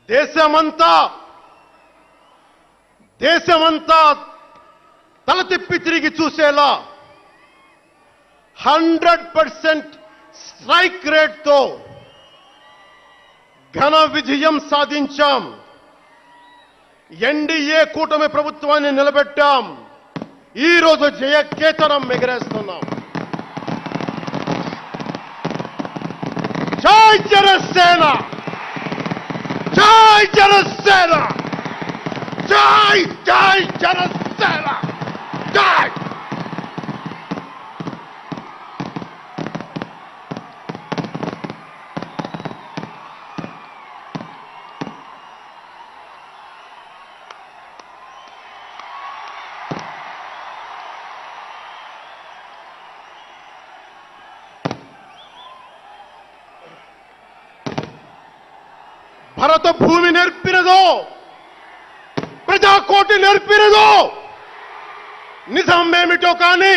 దేశమంతా తల తిప్పి తిరిగి చూసేలా 100% స్ట్రైక్ రేట్తో ఘన విజయం సాధించాం. ఎన్డీఏ కూటమి ప్రభుత్వాన్ని నిలబెట్టాం. ఈ రోజు జయకేతనం ఎగరేస్తున్నాం. జై జనసేన, జై జనసేన, జై జై జనసేన, జై. భరత భూమి నేర్పినదో, ప్రజాకోటి నేర్పినదో నిజం ఏమిటో కానీ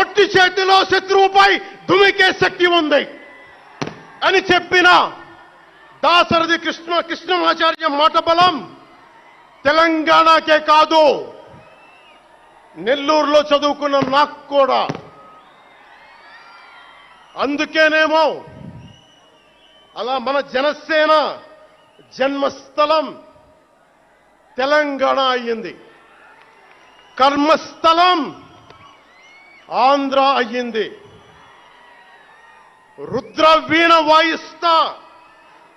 ఒట్టి చేతిలో శత్రువుపై దుమికే శక్తి ఉంది అని చెప్పిన దాశరథి కృష్ణమాచార్య మాట బలం తెలంగాణకే కాదు, నెల్లూరులో చదువుకున్న నాకు కూడా. అందుకేనేమో అలా మన జనసేన జన్మస్థలం తెలంగాణ అయ్యింది, కర్మస్థలం ఆంధ్ర అయ్యింది. రుద్రవీణ వాయిస్తా,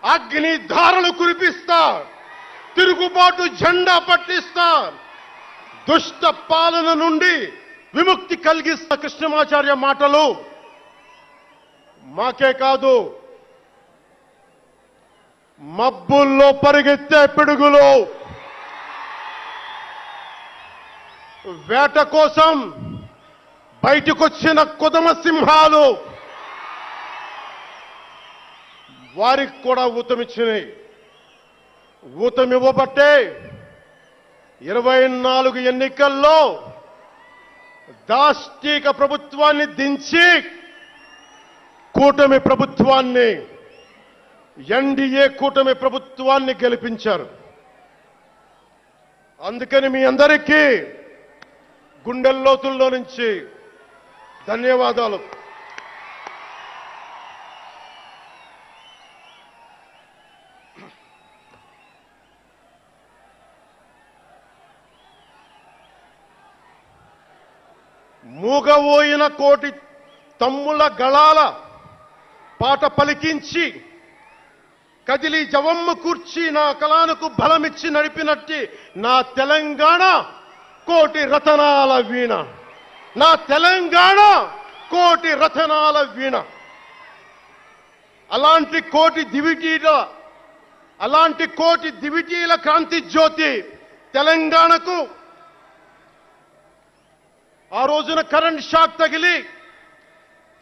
అగ్ని ధారలు కురిపిస్తా, తిరుగుబాటు జెండా పట్టిస్తా, దుష్ట పాలన నుండి విముక్తి కలిగిస్తా. కృష్ణమాచార్య మాటలు మాకే కాదు, మబ్బుల్లో పరిగెత్తే పిడుగులు, వేట కోసం బయటకొచ్చిన కొదమ సింహాలు వారికి కూడా ఊతమిచ్చినాయి. ఊతమివ్వబట్టే 24 ఎన్నికల్లో దాష్టీక ప్రభుత్వాన్ని దించి కూటమి ప్రభుత్వాన్ని, ఎన్డీఏ కూటమి ప్రభుత్వాన్ని గెలిపించారు. అందుకని మీ అందరికీ గుండెల్లోతుల్లో నుంచి ధన్యవాదాలు. మూగబోయిన కోటి తమ్ముల గళాల పాట పలికించి కదిలి జవమ్మ కూర్చి నా కళానికి బలమిచ్చి నడిపినట్టి నా తెలంగాణ కోటి రతనాల వీణ, నా తెలంగాణ కోటి రతనాల వీణ. అలాంటి కోటి దివిటీల క్రాంతి జ్యోతి తెలంగాణకు ఆ రోజున కరెంట్ షాక్ తగిలి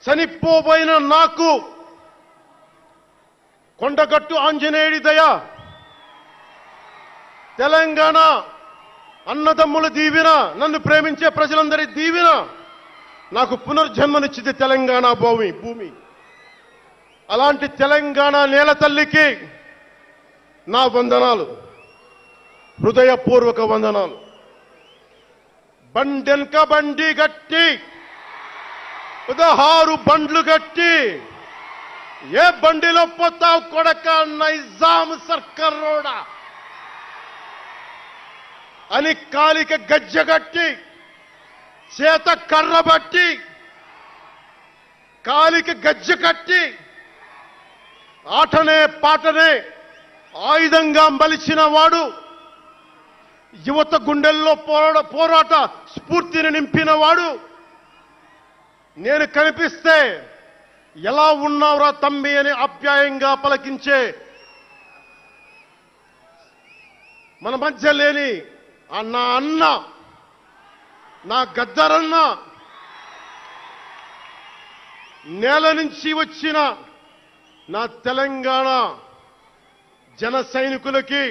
చనిపోబోయిన నాకు కొండగట్టు ఆంజనేయుడి దయ, తెలంగాణ అన్నదమ్ముల దీవెన, నన్ను ప్రేమించే ప్రజలందరి దీవెన నాకు పునర్జన్మనిచ్చింది తెలంగాణ భూమి. అలాంటి తెలంగాణ నేల తల్లికి నా వందనాలు, హృదయపూర్వక వందనాలు. బండెనక బండి గట్టి 16 బండ్లు గట్టి ఏ బండిలో పోతావు కొడక నైజాం సర్కారోడా అని కాలిక గజ్జగట్టి, చేత కర్రబట్టి, కాలిక గజ్జ కట్టి, ఆటనే పాటనే ఆయుధంగా మలిచిన వాడు, యువత గుండెల్లో పోరాట స్ఫూర్తిని నింపిన వాడు, నేను కనిపిస్తే ఎలా ఉన్నావురా తమ్మి అని ఆప్యాయంగా పలకించే మన మధ్య లేని నా అన్న, నా గద్దరన్న, నేల నుంచి వచ్చిన నా తెలంగాణ జన సైనికులకి,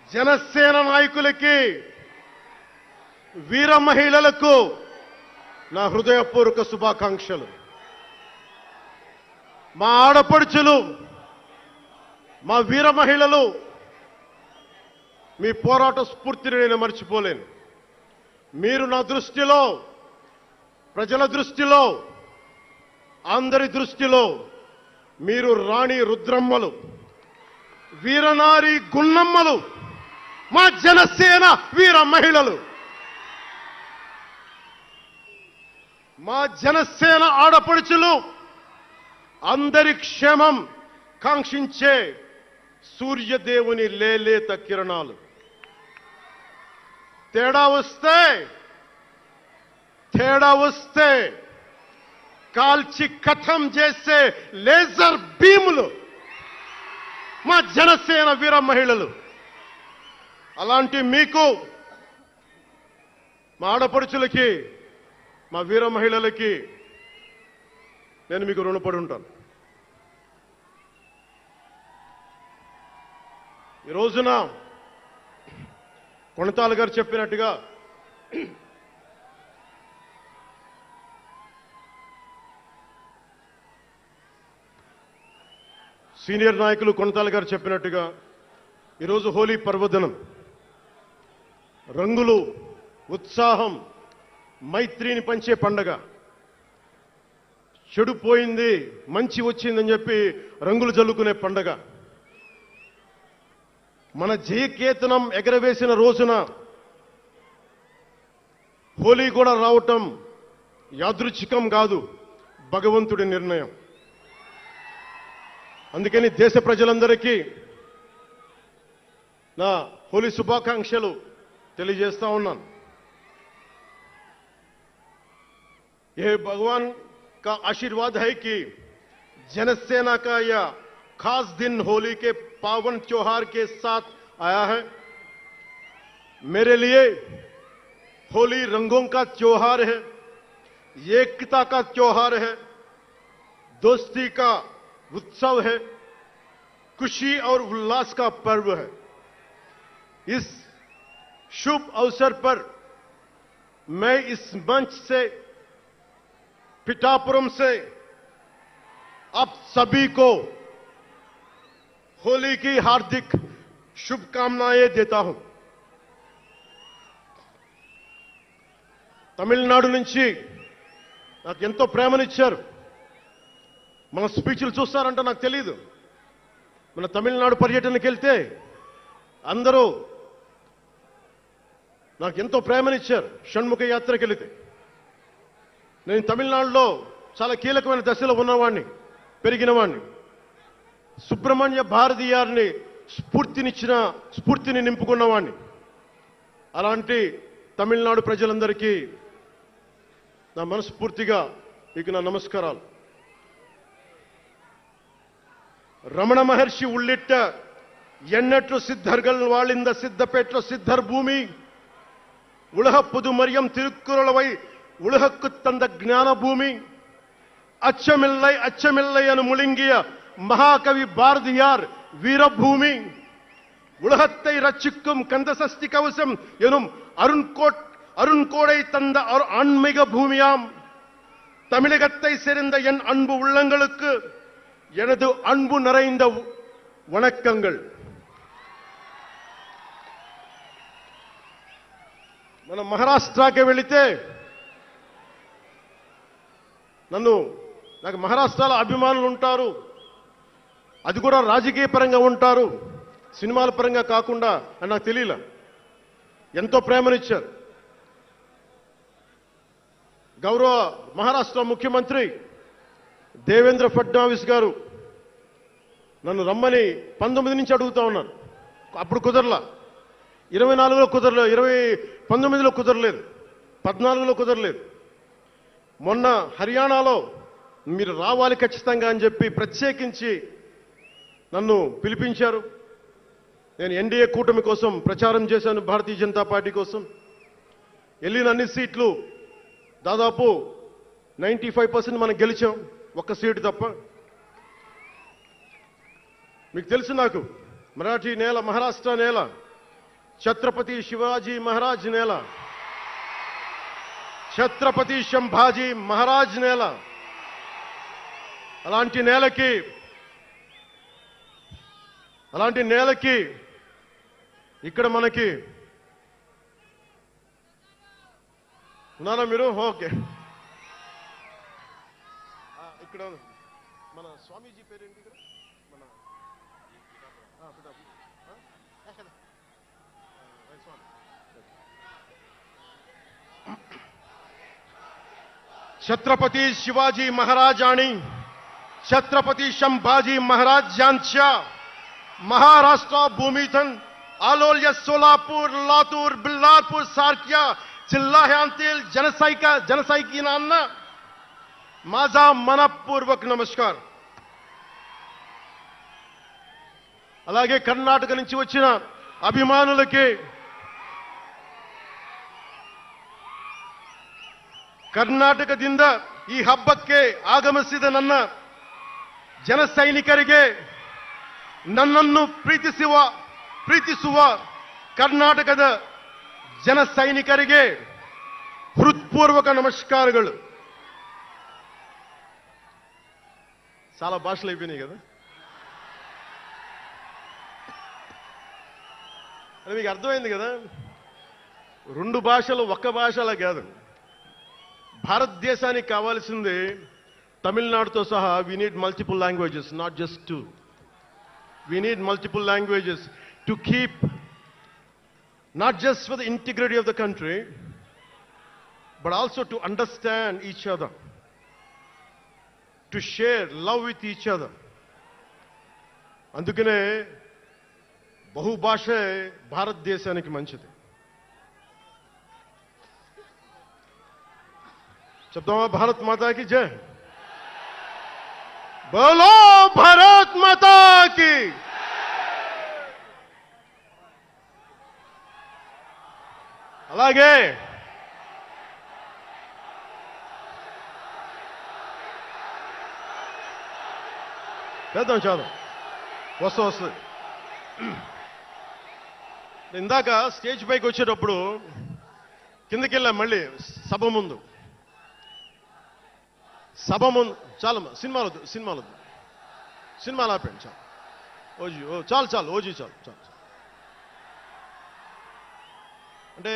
జనసేన నాయకులకి, వీర మహిళలకు నా హృదయపూర్వక శుభాకాంక్షలు. మా ఆడపడుచులు మా వీర మహిళలు మీ పోరాట స్ఫూర్తిని నేను మర్చిపోలేను. మీరు నా దృష్టిలో, ప్రజల దృష్టిలో, అందరి దృష్టిలో మీరు రాణి రుద్రమ్మలు, వీరనారి గున్నమ్మలు, మా జనసేన వీర మహిళలు. మా జనసేన ఆడపడుచులు అందరి క్షేమం కాంక్షించే సూర్యదేవుని లేలేత కిరణాలు. తేడా వస్తే కాల్చి కథం చేసే లేజర్ బీములు మా జనసేన వీర మహిళలు. అలాంటి మీకు, మా ఆడపడుచులకి, మా వీర మహిళలకి నేను మీకు రుణపడి ఉంటాను. ఈ రోజున కొణతాల గారు చెప్పినట్టుగా సీనియర్ నాయకులు కొణతాల గారు చెప్పినట్టుగా ఈరోజు హోలీ పర్వదినం. రంగులు, ఉత్సాహం, మైత్రిని పంచే పండగ. చెడు పోయింది, మంచి వచ్చిందని చెప్పి రంగులు జల్లుకునే పండగ. మన జయకేతనం ఎగరవేసిన రోజున హోలీ కూడా రావటం యాదృచ్ఛికం కాదు, భగవంతుడి నిర్ణయం. అందుకని దేశ ప్రజలందరికీ నా హోలీ శుభాకాంక్షలు తెలియజేస్తా ఉన్నాను. ये भगवान का आशीर्वाद है कि जनसेना का यह खास दिन होली के पावन त्योहार के साथ आया है. मेरे लिए होली रंगों का त्योहार है, एकता का त्योहार है, दोस्ती का उत्सव है, खुशी और उल्लास का पर्व है. इस शुभ अवसर पर मैं इस मंच से, पिठापुरम से आप सभी को होली की हार्दिक शुभकामनाएं देता हूं. తమిళనాడు నుంచి నాకు ఎంతో ప్రేమనిచ్చారు. మన స్పీచ్లు చూస్తారంటే నాకు తెలియదు. మన తమిళనాడు పర్యటనకి వెళ్తే అందరూ నాకు ఎంతో ప్రేమనిచ్చారు. షణ్ముఖ యాత్రకి వెళితే నేను తమిళనాడులో చాలా కీలకమైన దశలో ఉన్నవాడిని, పెరిగినవాడిని. సుబ్రహ్మణ్య భారతీయారిని స్ఫూర్తిని నింపుకున్నవాడిని. అలాంటి తమిళనాడు ప్రజలందరికీ నా మనస్ఫూర్తిగా మీకు నా నమస్కారాలు. రమణ మహర్షి ఉళ్ళిట్ట ఎన్నట్లు సిద్ధర్గల్ వాళింద సిద్ధపేట్ల సిద్ధర్ భూమి ఉలహ పుదుమరియం తిరుక్కురళవై உலகுக்கு தந்த ஞான பூமி அச்சமில்லை என முழுங்கிய மகாகவி பாரதியார் வீரபூமி உலகத்தை ரட்சிக்கும் கந்தசஷ்டி கவசம் எனும் அருண்கோடை தந்த ஆன்மீக பூமியாம் தமிழகத்தை சேர்ந்த என் அன்பு உள்ளங்களுக்கு எனது அன்பு நிறைந்த வணக்கங்கள். మన మహారాష్ట్రకి వెళితే నాకు మహారాష్ట్రలో అభిమానులు ఉంటారు. అది కూడా రాజకీయ పరంగా ఉంటారు, సినిమాల పరంగా కాకుండా అని నాకు తెలియలా. ఎంతో ప్రేమనిచ్చారు. గౌరవ మహారాష్ట్ర ముఖ్యమంత్రి దేవేంద్ర ఫడ్నవీస్ గారు నన్ను రమ్మని 19 నుంచి అడుగుతా ఉన్నారు. అప్పుడు కుదరలా, 24లో కుదరలేదు, 19లో కుదరలేదు, 14లో కుదరలేదు. మొన్న హర్యానాలో మీరు రావాలి ఖచ్చితంగా అని చెప్పి ప్రత్యేకించి నన్ను పిలిపించారు. నేను ఎన్డీఏ కూటమి కోసం ప్రచారం చేశాను, భారతీయ జనతా పార్టీ కోసం. వెళ్ళిన అన్ని సీట్లు దాదాపు 95% మనం గెలిచాం, ఒక్క సీటు తప్ప. మీకు తెలుసు, నాకు మరాఠీ నేల, మహారాష్ట్ర నేల, ఛత్రపతి శివాజీ మహారాజ్ నేల, ఛత్రపతి సంభాజీ మహారాజ్ నేల. అలాంటి నేలకి అలాంటి నేలకి ఇక్కడ మనకి ఉన్నారా మీరు? ఓకే. ఇక్కడ మన స్వామీజీ పేరేంటి? ఇక్కడ మన छत्रपती शिवाजी महाराज आणि छत्रपती संभाजी महाराज यांच्या महाराष्ट्र भूमीतून आलोल्य सोलापूर, लातूर, बिल्लारपूर सारख्या जिल्ह्यांतील जनसैनिकांना माझा मनपूर्वक नमस्कार. అలాగే కర్ణాటక నుంచి వచ్చిన అభిమానులకి, ಕರ್ನಾಟಕದಿಂದ ಈ ಹಬ್ಬಕ್ಕೆ ಆಗಮಿಸಿದ ನನ್ನ ಜನ ಸೈನಿಕರಿಗೆ, ನನ್ನನ್ನು ಪ್ರೀತಿಸುವ ಕರ್ನಾಟಕದ ಜನ ಸೈನಿಕರಿಗೆ ಹೃತ್ಪೂರ್ವಕ నమస్కారాలు. చాలా భాషలు అయిపోయినాయి కదా. అది మీకు అర్థమైంది కదా. రెండు భాషలు ఒక్క భాషలా కాదు. భారతదేశానికి కావాల్సింది తమిళనాడుతో సహా we need multiple languages, not just two. We need multiple languages to keep, not just for the integrity of the country, but also to understand each other, to share love with each other. అందుకనే బహుభాష భారతదేశానికి మంచిది. చెప్తామా? భారత్ మాతా కి జై. బోలో భారత్ మాతా కి. అలాగే చేద్దాం చాలు. వస్తుంది. ఇందాక స్టేజ్ పైకి వచ్చేటప్పుడు కిందకి వెళ్ళా. మళ్ళీ సభ ముందు చాలు. సినిమాలు ఆపండి చాలు. చాలు ఓజీ చాలు. అంటే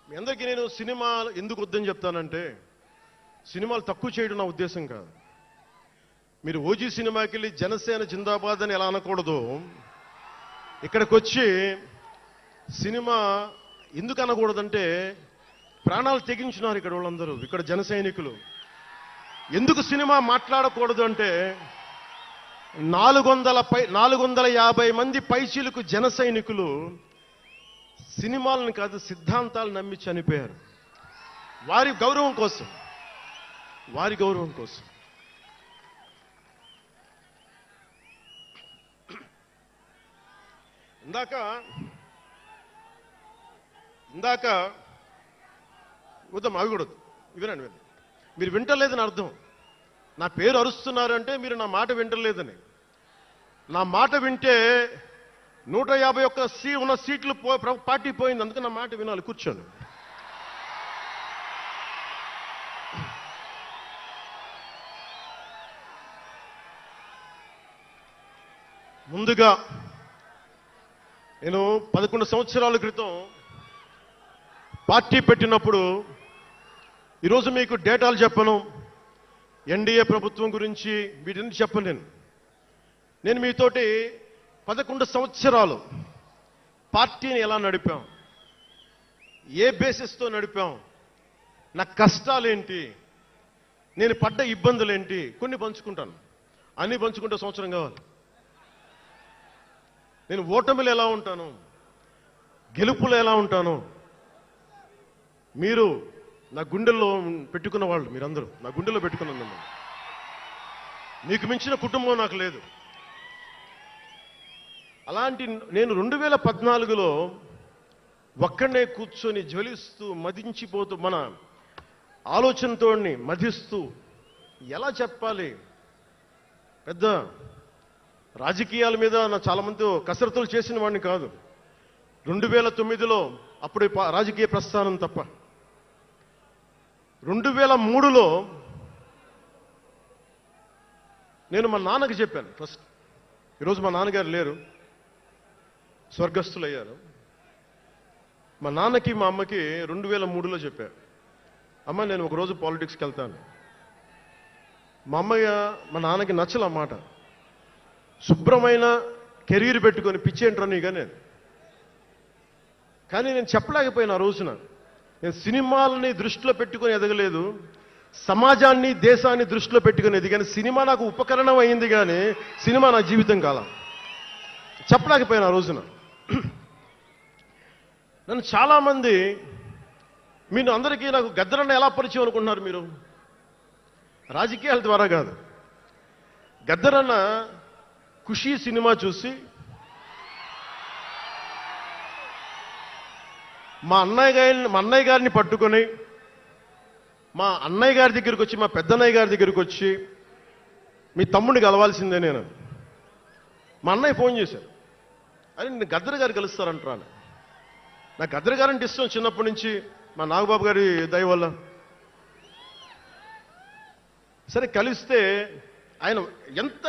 మీ అందరికీ నేను సినిమాలు ఎందుకు వద్దని చెప్తానంటే, సినిమాలు తక్కువ చేయడం నా ఉద్దేశం కాదు. మీరు ఓజీ సినిమాకి వెళ్ళి జనసేన జిందాబాద్ అని ఎలా అనకూడదు, ఇక్కడికి వచ్చి సినిమా ఎందుకు అనకూడదంటే, ప్రాణాలు తెగించినారు ఇక్కడ వాళ్ళందరూ, ఇక్కడ జన సైనికులు. ఎందుకు సినిమా మాట్లాడకూడదు అంటే, 450 మంది పైచీలకు జన సైనికులు సినిమాలను కాదు సిద్ధాంతాలు నమ్మి చనిపోయారు. వారి గౌరవం కోసం. ఇందాక వద్దాం, అవి కూడా ఇవినండి. మీరు వింటలేదని అర్థం. నా పేరు అరుస్తున్నారు అంటే మీరు నా మాట వింటలేదని. నా మాట వింటే 151 ఉన్న సీట్లు పార్టీ పోయింది. అందుకే నా మాట వినాలి. కూర్చోండి. ముందుగా నేను 11 సంవత్సరాల క్రితం పార్టీ పెట్టినప్పుడు, ఈరోజు మీకు డేటాలు చెప్పను, ఎన్డీఏ ప్రభుత్వం గురించి వీటిని చెప్పలేను. నేను మీతోటి 11 సంవత్సరాలు పార్టీని ఎలా నడిపాం, ఏ బేసిస్తో నడిపాం, నా కష్టాలేంటి, నేను పడ్డ ఇబ్బందులేంటి, కొన్ని పంచుకుంటాను. అన్నీ పంచుకుంటే సంవత్సరం కావాలి. నేను ఓటమిలు ఎలా ఉంటాను, గెలుపులు ఎలా ఉంటాను, మీరు నా గుండెల్లో పెట్టుకున్న వాళ్ళు, మీరందరూ నా గుండెలో పెట్టుకున్నాను. మీకు మించిన కుటుంబం నాకు లేదు. అలాంటి నేను 2014లో ఒక్కడనే కూర్చొని జ్వలిస్తూ మదించిపోతూ, మన ఆలోచనతో మధిస్తూ, ఎలా చెప్పాలి, పెద్ద రాజకీయాల మీద నా చాలా మంది కసరత్తులు చేసిన వాడిని కాదు. 2009లో అప్పుడు రాజకీయ ప్రస్థానం తప్ప. 2003లో నేను మా నాన్నకి చెప్పాను. ఫస్ట్ ఈరోజు మా నాన్నగారు లేరు, స్వర్గస్థులయ్యారు. మా నాన్నకి మా అమ్మకి 2003లో చెప్పారు, అమ్మ నేను ఒకరోజు పాలిటిక్స్కి వెళ్తాను. మా నాన్నకి నచ్చల మాట. శుభ్రమైన కెరీర్ పెట్టుకొని పిచ్చేంట్రా నీగా నేను. కానీ నేను చెప్పలేకపోయినా ఆ రోజున. నేను సినిమాలని దృష్టిలో పెట్టుకొని ఎదగలేదు, సమాజాన్ని దేశాన్ని దృష్టిలో పెట్టుకుని ఎదిగాను. సినిమా నాకు ఉపకరణం అయింది కానీ సినిమా నా జీవితం కాలం. చెప్పలేకపోయినా ఆ రోజున. నన్ను చాలామంది, మీరు అందరికీ నాకు గద్దరన్న ఎలా పరిచయం అనుకుంటున్నారు మీరు? రాజకీయాల ద్వారా కాదు. గద్దరన్న ఖుషీ సినిమా చూసి మా అన్నయ్య గారిని పట్టుకొని మా అన్నయ్య గారి దగ్గరికి వచ్చి, మా పెద్దన్నయ్య గారి దగ్గరికి వచ్చి, మీ తమ్ముడిని కలవాల్సిందే నేను. మా అన్నయ్య ఫోన్ చేశారు, అని నేను గద్దర్ గారు కలుస్తారంటాను. నాకు గద్దర్ గారు అంటే ఇష్టం చిన్నప్పటి నుంచి, మా నాగబాబు గారి దయ వల్ల. సరే కలిస్తే ఆయన ఎంత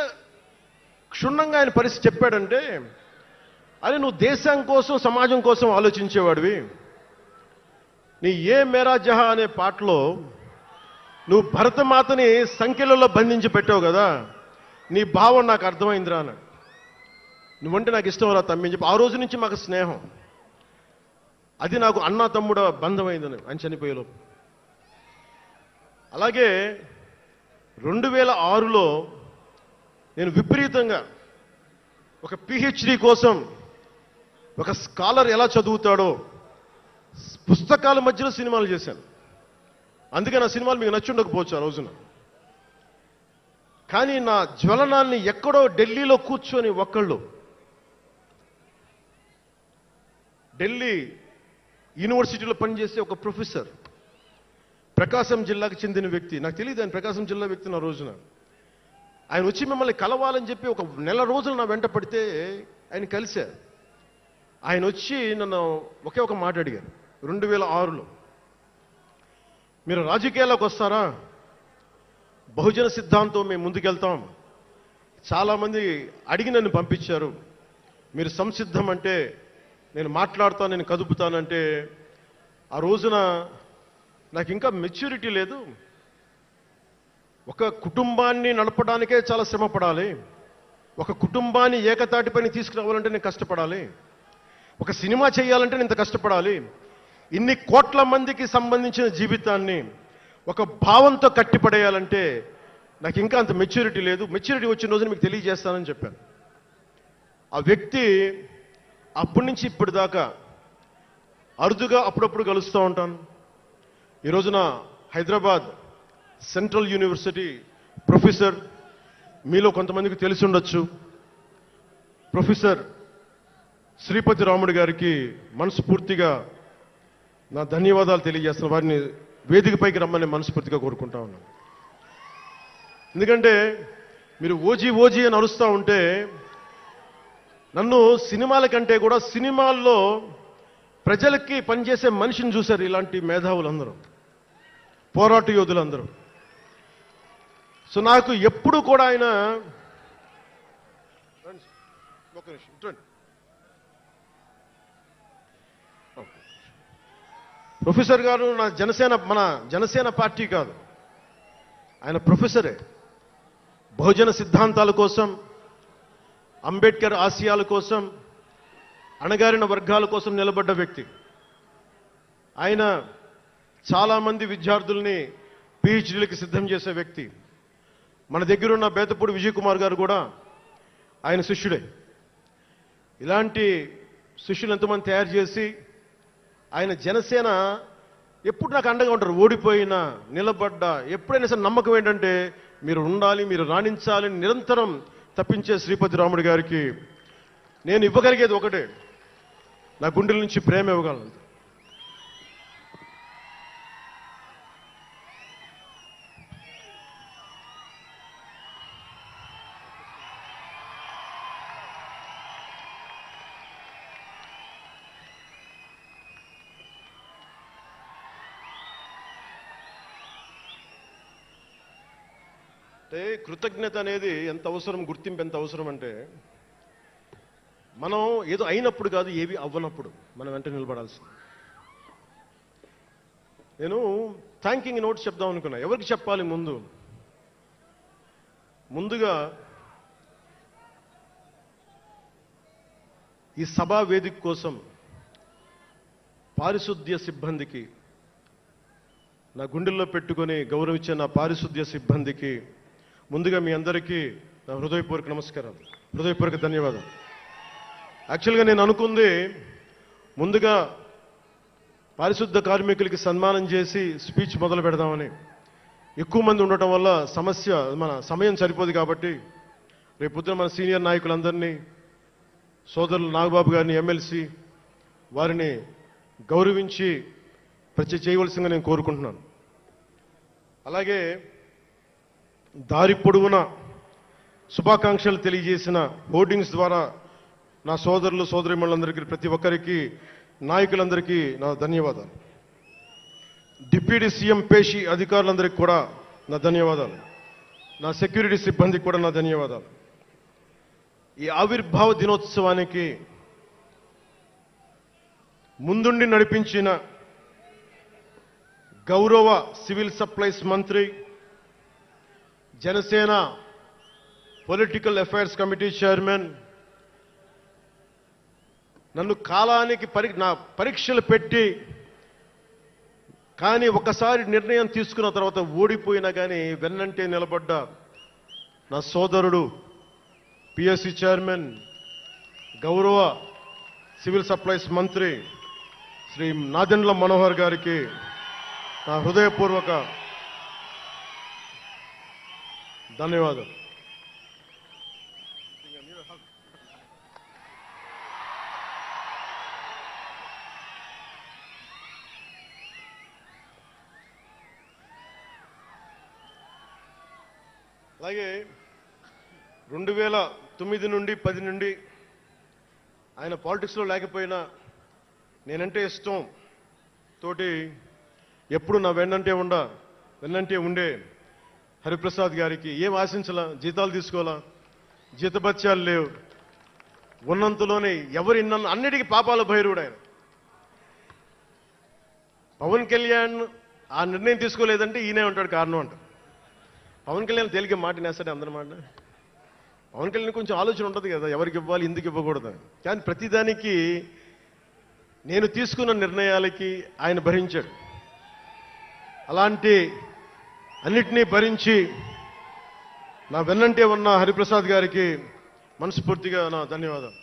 క్షుణ్ణంగా ఆయన పరిస్థితి చెప్పాడంటే, అరే నువ్వు దేశం కోసం సమాజం కోసం ఆలోచించేవాడివి. నీ ఏ మేరా జహా అనే పాటలో నువ్వు భరతమాతని సంఖ్యలలో బంధించి పెట్టావు కదా, నీ భావం నాకు అర్థమైందిరా అన్నాడు. నువ్వంటే నాకు ఇష్టం రా తమ్మి అని చెప్పి ఆ రోజు నుంచి మాకు స్నేహం. అది నాకు అన్నా తమ్ముడ బంధం అయిందని ఆయన చనిపోయేలోపు. అలాగే 2006లో నేను విపరీతంగా ఒక పిహెచ్డి కోసం, ఒక స్కాలర్ ఎలా చదువుతాడో పుస్తకాల మధ్యలో సినిమాలు చేశాను. అందుకే నా సినిమాలు మీకు నచ్చి ఉండకపోవచ్చు ఆ రోజున. కానీ నా జ్వలనాన్ని ఎక్కడో ఢిల్లీలో కూర్చొని ఒక్కళ్ళు, ఢిల్లీ యూనివర్సిటీలో పనిచేసే ఒక ప్రొఫెసర్, ప్రకాశం జిల్లాకు చెందిన వ్యక్తి, నాకు తెలియదు ఆయన ప్రకాశం జిల్లా వ్యక్తి. నా రోజున ఆయన వచ్చి మిమ్మల్ని కలవాలని చెప్పి ఒక నెల రోజులు నా వెంట పడితే ఆయన కలిశారు. ఆయన వచ్చి నన్ను ఒకే ఒక మాట అడిగారు 2006లో, మీరు రాజకీయాల్లోకి వస్తారా? బహుజన సిద్ధాంతం మేము ముందుకెళ్తాం. చాలామంది అడిగి నన్ను పంపించారు, మీరు సంసిద్ధం అంటే నేను మాట్లాడతాను, నేను కదుపుతానంటే. ఆ రోజున నాకు ఇంకా మెచ్యూరిటీ లేదు. ఒక కుటుంబాన్ని నడపడానికే చాలా శ్రమ పడాలి. ఒక కుటుంబాన్ని ఏకతాటిపైన తీసుకురావాలంటే నేను కష్టపడాలి. ఒక సినిమా చేయాలంటే నేను ఇంత కష్టపడాలి. ఇన్ని కోట్ల మందికి సంబంధించిన జీవితాన్ని ఒక భావంతో కట్టిపడేయాలంటే నాకు ఇంకా అంత మెచ్యూరిటీ లేదు. మెచ్యూరిటీ వచ్చిన రోజున మీకు తెలియజేస్తానని చెప్పాను. ఆ వ్యక్తి అప్పటి నుంచి ఇప్పటిదాకా అరుదుగా అప్పుడప్పుడు కలుస్తూ ఉంటాను. ఈ రోజున హైదరాబాద్ సెంట్రల్ యూనివర్సిటీ ప్రొఫెసర్, మీలో కొంతమందికి తెలిసి ఉండొచ్చు, ప్రొఫెసర్ శ్రీపతి రాముడు గారికి మనస్ఫూర్తిగా నా ధన్యవాదాలు తెలియజేస్తున్నాను. వారిని వేదికపైకి రమ్మని మనస్ఫూర్తిగా కోరుకుంటా ఉన్నాను. ఎందుకంటే మీరు ఓజీ ఓజీ అని అరుస్తూ ఉంటే, నన్ను సినిమాల కంటే కూడా సినిమాల్లో ప్రజలకి పనిచేసే మనిషిని చూశారు ఇలాంటి మేధావులందరూ, పోరాట యోధులందరూ. సో నాకు ఎప్పుడు కూడా ఆయన ప్రొఫెసర్ గారు మన జనసేన పార్టీ కాదు, ఆయన ప్రొఫెసరే. బహుజన సిద్ధాంతాల కోసం, అంబేద్కర్ ఆశయాల కోసం, అణగారిన వర్గాల కోసం నిలబడ్డ వ్యక్తి. ఆయన చాలామంది విద్యార్థుల్ని పిహెచ్డీలకి సిద్ధం చేసే వ్యక్తి. మన దగ్గరున్న బేతపూడి విజయ్ కుమార్ గారు కూడా ఆయన శిష్యుడే. ఇలాంటి శిష్యులు ఎంతమంది తయారు చేసి ఆయన జనసేన ఎప్పుడు నాకు అండగా ఉంటారు. ఓడిపోయినా నిలబడ్డా ఎప్పుడైనా సరే నమ్మకం ఏంటంటే మీరు ఉండాలి, మీరు రాణించాలని నిరంతరం తప్పించే శ్రీపతి రాముడు గారికి నేను ఇవ్వగలిగేది ఒకటే, నా గుండెల నుంచి ప్రేమ ఇవ్వగలను. అంటే కృతజ్ఞత అనేది ఎంత అవసరం, గుర్తింపు ఎంత అవసరం అంటే మనం ఏదో అయినప్పుడు కాదు, ఏవి అవ్వనప్పుడు మనం వెంట నిలబడాల్సింది. నేను థ్యాంకింగ్ నోట్స్ చెప్దాం అనుకున్నా. ఎవరికి చెప్పాలి? ముందుగా ఈ సభా వేదిక కోసం పారిశుద్ధ్య సిబ్బందికి, నా గుండెల్లో పెట్టుకొని గౌరవించే నా పారిశుద్ధ్య సిబ్బందికి ముందుగా మీ అందరికీ నా హృదయపూర్వక నమస్కారాలు, హృదయపూర్వక ధన్యవాదాలు. యాక్చువల్గా నేను అనుకుంది ముందుగా పారిశుద్ధ కార్మికులకి సన్మానం చేసి స్పీచ్ మొదలు పెడదామని. ఎక్కువ మంది ఉండటం వల్ల మన సమయం సరిపోదు కాబట్టి రేపొద్దున మన సీనియర్ నాయకులందరినీ, సోదరులు నాగబాబు గారిని, ఎమ్మెల్సీ వారిని గౌరవించి చేయవలసిందిగా నేను కోరుకుంటున్నాను. అలాగే దారి పొడవునా శుభాకాంక్షలు తెలియజేసిన హోర్డింగ్స్ ద్వారా నా సోదరులు సోదరీమణులందరికీ, ప్రతి ఒక్కరికి, నాయకులందరికీ నా ధన్యవాదాలు. డిప్యూటీ సీఎం పేషి అధికారులందరికీ కూడా నా ధన్యవాదాలు. నా సెక్యూరిటీ సిబ్బందికి కూడా నా ధన్యవాదాలు. ఈ ఆవిర్భావ దినోత్సవానికి ముందుండి నడిపించిన గౌరవ సివిల్ సప్లైస్ మంత్రి, Janasena political affairs committee chairman, నన్ను కాలానికి నా పరీక్షలు పెట్టి కానీ ఒకసారి నిర్ణయం తీసుకున్న తర్వాత ఓడిపోయినా కానీ వెన్నంటే నిలబడ్డ నా సోదరుడు పిఎస్సి చైర్మన్, గౌరవ సివిల్ సప్లైస్ మంత్రి శ్రీ నాదెండ్ల మనోహర్ గారికి నా హృదయపూర్వక ధన్యవాదాలు. అలాగే 2009 నుండి 10 నుండి ఆయన పాలిటిక్స్లో లేకపోయినా నేనంటే ఇష్టం తోటి ఎప్పుడు నా వెన్నంటే ఉండే హరిప్రసాద్ గారికి ఏం ఆశించాలా, జీతాలు తీసుకోవాలా, జీతభత్యాలు లేవు, ఉన్నంతలోనే అన్నిటికీ పాపాల భైరవుడు ఆయన. పవన్ కళ్యాణ్ ఆ నిర్ణయం తీసుకోలేదంటే ఈయనే ఉంటాడు కారణం అంట. పవన్ కళ్యాణ్ తేలిక మాట నేస్తాడే అందరమాట. పవన్ కళ్యాణ్ కొంచెం ఆలోచన ఉంటుంది కదా, ఎవరికి ఇవ్వాలి, ఎందుకు ఇవ్వకూడదు. కానీ ప్రతిదానికి నేను తీసుకున్న నిర్ణయాలకి ఆయన భరించాడు. అలాంటి అన్నిటినీ భరించి నా వెన్నంటే ఉన్న హరిప్రసాద్ గారికి మనస్ఫూర్తిగా నా ధన్యవాదాలు.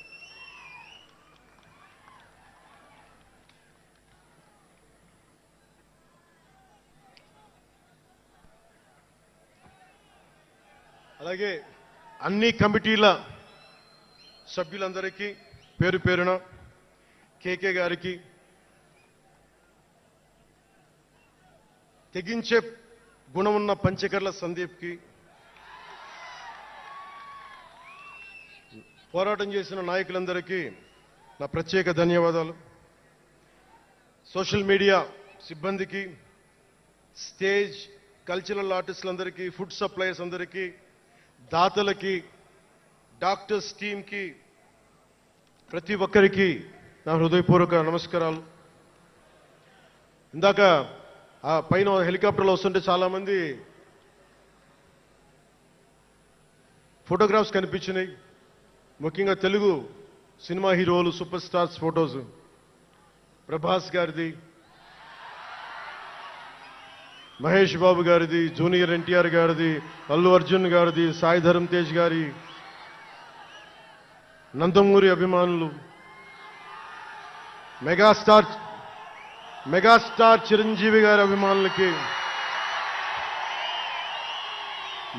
అలాగే అన్ని కమిటీల సభ్యులందరికీ పేరు పేరున, కేకే గారికి, తెగించే గుణమున్న పంచకర్ల సందీప్కి, పోరాటం చేసిన నాయకులందరికీ నా ప్రత్యేక ధన్యవాదాలు. సోషల్ మీడియా సిబ్బందికి, స్టేజ్ కల్చరల్ ఆర్టిస్టులందరికీ, ఫుడ్ సప్లైర్స్ అందరికీ, దాతలకి, డాక్టర్స్ టీమ్కి, ప్రతి ఒక్కరికి నా హృదయపూర్వక నమస్కారాలు. ఇందాక ఆ పైన హెలికాప్టర్లో వస్తుంటే చాలామంది ఫోటోగ్రాఫ్స్ కనిపించినాయి. ముఖ్యంగా తెలుగు సినిమా హీరోలు, సూపర్ స్టార్స్ ఫోటోస్, ప్రభాస్ గారిది, మహేష్ బాబు గారిది, జూనియర్ ఎన్టీఆర్ గారిది, అల్లు అర్జున్ గారిది, సాయి ధరమ్ తేజ్ గారి, నందమూరి అభిమానులు, మెగాస్టార్ చిరంజీవి గారి అభిమానులకి,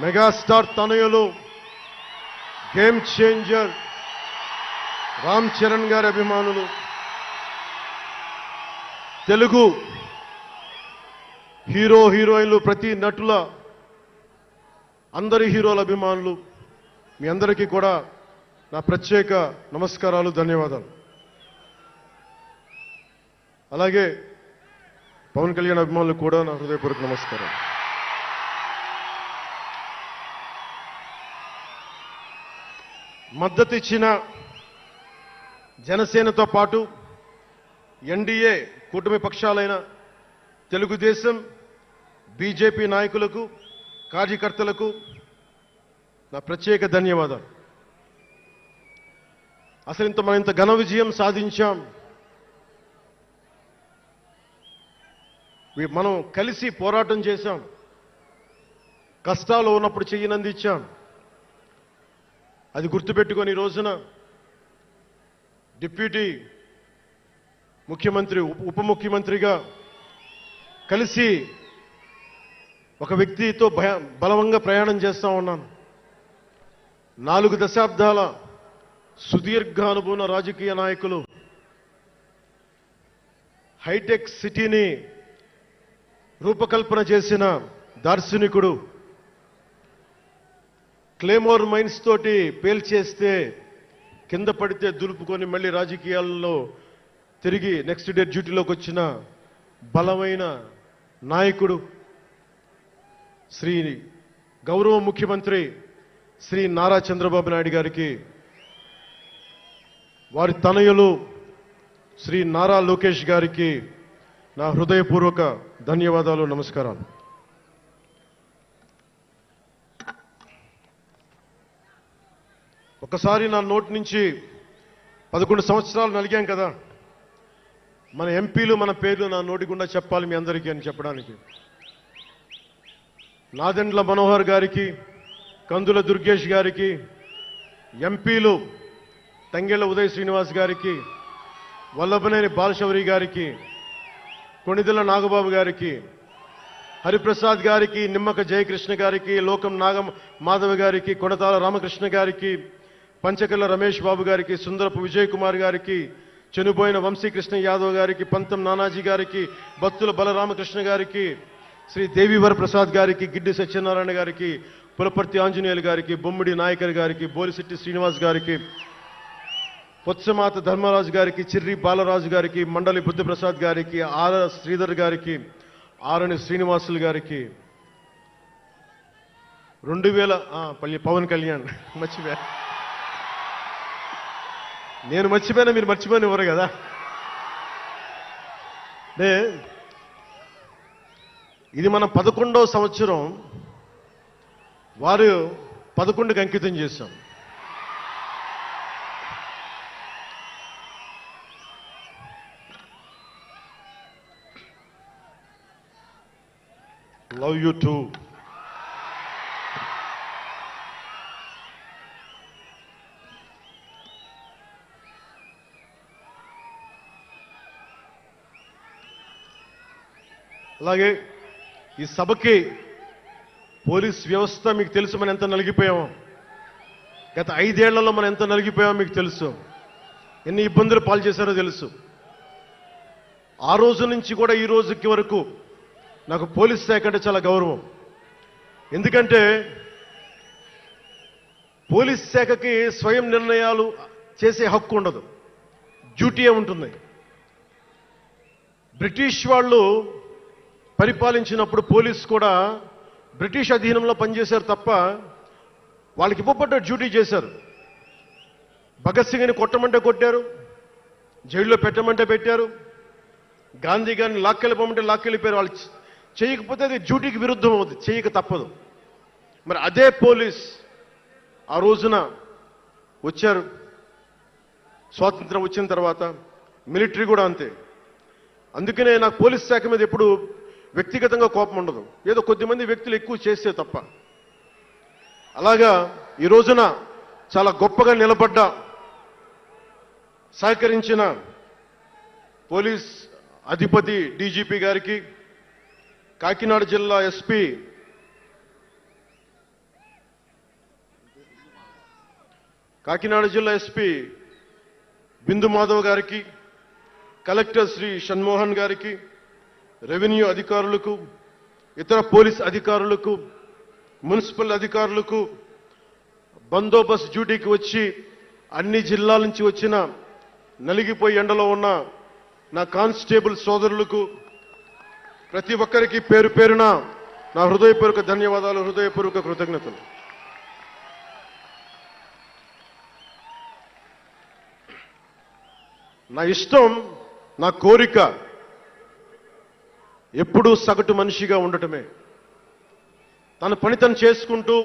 మెగాస్టార్ తనయులు, గేమ్ చేంజర్ రామ్ చరణ్ గారి అభిమానులు, తెలుగు హీరోయిన్లు, ప్రతి నటుల, అందరి హీరోల అభిమానులు, మీ అందరికీ కూడా నా ప్రత్యేక నమస్కారాలు, ధన్యవాదాలు. అలాగే పవన్ కళ్యాణ్ అభిమానులు కూడా నా హృదయపూర్వక నమస్కారం. మద్దతు ఇచ్చిన జనసేనతో పాటు ఎన్డీఏ కూటమి పక్షాలైన తెలుగుదేశం, బీజేపీ నాయకులకు, కార్యకర్తలకు నా ప్రత్యేక ధన్యవాదాలు. అసలు మనం ఇంత ఘన విజయం సాధించాం. మనం కలిసి పోరాటం చేశాం. కష్టాలు ఉన్నప్పుడు చెయ్యనందించాం. అది గుర్తుపెట్టుకొని ఈ రోజున డిప్యూటీ ముఖ్యమంత్రి, ఉప ముఖ్యమంత్రిగా కలిసి ఒక వ్యక్తితో బలవంగా ప్రయాణం చేస్తా ఉన్నాను. 4 దశాబ్దాల సుదీర్ఘ అనుభవ రాజకీయ నాయకులు, హైటెక్ సిటీని రూపకల్పన చేసిన దార్శనికుడు, క్లేమోర్ మైన్స్ తోటి పేల్చేస్తే కింద పడితే దులుపుకొని మళ్ళీ రాజకీయాల్లో తిరిగి నెక్స్ట్ డే డ్యూటీలోకి వచ్చిన బలమైన నాయకుడు, శ్రీ గౌరవ ముఖ్యమంత్రి శ్రీ నారా చంద్రబాబు నాయుడు గారికి, వారి తనయులు శ్రీ నారా లోకేష్ గారికి నా హృదయపూర్వక ధన్యవాదాలు, నమస్కారాలు. ఒకసారి నా నోటి నుంచి 11 సంవత్సరాలు నలిగాం కదా, మన ఎంపీలు మన పేర్లు నా నోటి గుండా చెప్పాలి మీ అందరికీ అని చెప్పడానికి. నాదెండ్ల మనోహర్ గారికి, కందుల దుర్గేష్ గారికి, ఎంపీలు తంగెళ్ల ఉదయ్ శ్రీనివాస్ గారికి, వల్లభనేని బాలశౌరి గారికి, కొణిదెల నాగబాబు గారికి, హరిప్రసాద్ గారికి, నిమ్మక జయకృష్ణ గారికి, లోకం మాధవ గారికి, కొనతాల రామకృష్ణ గారికి, పంచకల్ల రమేష్ బాబు గారికి, సుందరపు విజయ్ కుమార్ గారికి, చనిపోయిన వంశీకృష్ణ యాదవ్ గారికి, పంతం నానాజీ గారికి, బత్తుల బలరామకృష్ణ గారికి, శ్రీ దేవివర ప్రసాద్ గారికి, గిడ్డి సత్యనారాయణ గారికి, పులపర్తి ఆంజనేయులు గారికి, బొమ్మిడి నాయకర్ గారికి, బోలిశెట్టి శ్రీనివాస్ గారికి, పొత్సమాత ధర్మరాజు గారికి, చిర్రి బాలరాజు గారికి, మండలి బుద్ధప్రసాద్ గారికి, ఆర్ శ్రీధర్ గారికి, ఆరణి శ్రీనివాసులు గారికి, 2000 పవన్ కళ్యాణ్ మర్చిపోయా, నేను మర్చిపోయినా మీరు మర్చిపోయిన ఎవరు కదా. ఇది మన 11వ సంవత్సరం, వారు 11కి అంకితం చేశాం. Love you two. అలాగే ఈ సభకి పోలీస్ వ్యవస్థ మీకు తెలుసు, మనం ఎంత నలిగిపోయామో. గత 5 ఏళ్లలో మనం ఎంత నలిగిపోయామో మీకు తెలుసు. ఎన్ని ఇబ్బందులు పాలు చేశారో తెలుసు. ఆ రోజు నుంచి కూడా ఈ రోజుకి వరకు నాకు పోలీస్ శాఖ అంటే చాలా గౌరవం. ఎందుకంటే పోలీస్ శాఖకి స్వయం నిర్ణయాలు చేసే హక్కు ఉండదు, డ్యూటీయే ఉంటుంది. బ్రిటిష్ వాళ్ళు పరిపాలించినప్పుడు పోలీసు కూడా బ్రిటిష్ అధీనంలో పనిచేశారు తప్ప వాళ్ళకి ఇవ్వబడ్డ డ్యూటీ చేశారు. భగత్ సింగ్ని కొట్టమంటే కొట్టారు, జైల్లో పెట్టమంటే పెట్టారు, గాంధీ గారిని లాక్కెళ్ళిపోమంటే లాక్కెళ్ళిపోయారు. వాళ్ళు చేయకపోతే అది డ్యూటీకి విరుద్ధం అవుతుంది, చేయక తప్పదు. మరి అదే పోలీస్ ఆ రోజున వచ్చారు. స్వాతంత్రం వచ్చిన తర్వాత మిలిటరీ కూడా అంతే. అందుకనే నాకు పోలీస్ శాఖ మీద ఎప్పుడు వ్యక్తిగతంగా కోపం ఉండదు, ఏదో కొద్దిమంది వ్యక్తులు ఎక్కువ చేస్తే తప్ప. అలాగా ఈ రోజున చాలా గొప్పగా నిలబడ్డ, సహకరించిన పోలీస్ అధిపతి డీజీపీ గారికి, కాకినాడ జిల్లా ఎస్పీ బిందు మాధవ్ గారికి, కలెక్టర్ శ్రీ షణ్మోహన్ గారికి, రెవెన్యూ అధికారులకు, ఇతర పోలీస్ అధికారులకు, మున్సిపల్ అధికారులకు, బందోబస్తు డ్యూటీకి వచ్చి అన్ని జిల్లాల నుంచి వచ్చిన నలిగిపోయి ఎండలో ఉన్న నా కానిస్టేబుల్ సోదరులకు, ప్రతి ఒక్కరికి పేరు పేరున నా హృదయపూర్వక ధన్యవాదాలు, హృదయపూర్వక కృతజ్ఞతలు. నా ఇష్టం, నా కోరిక ఎప్పుడూ సగటు మనిషిగా ఉండటమే. తన పని తను చేసుకుంటూ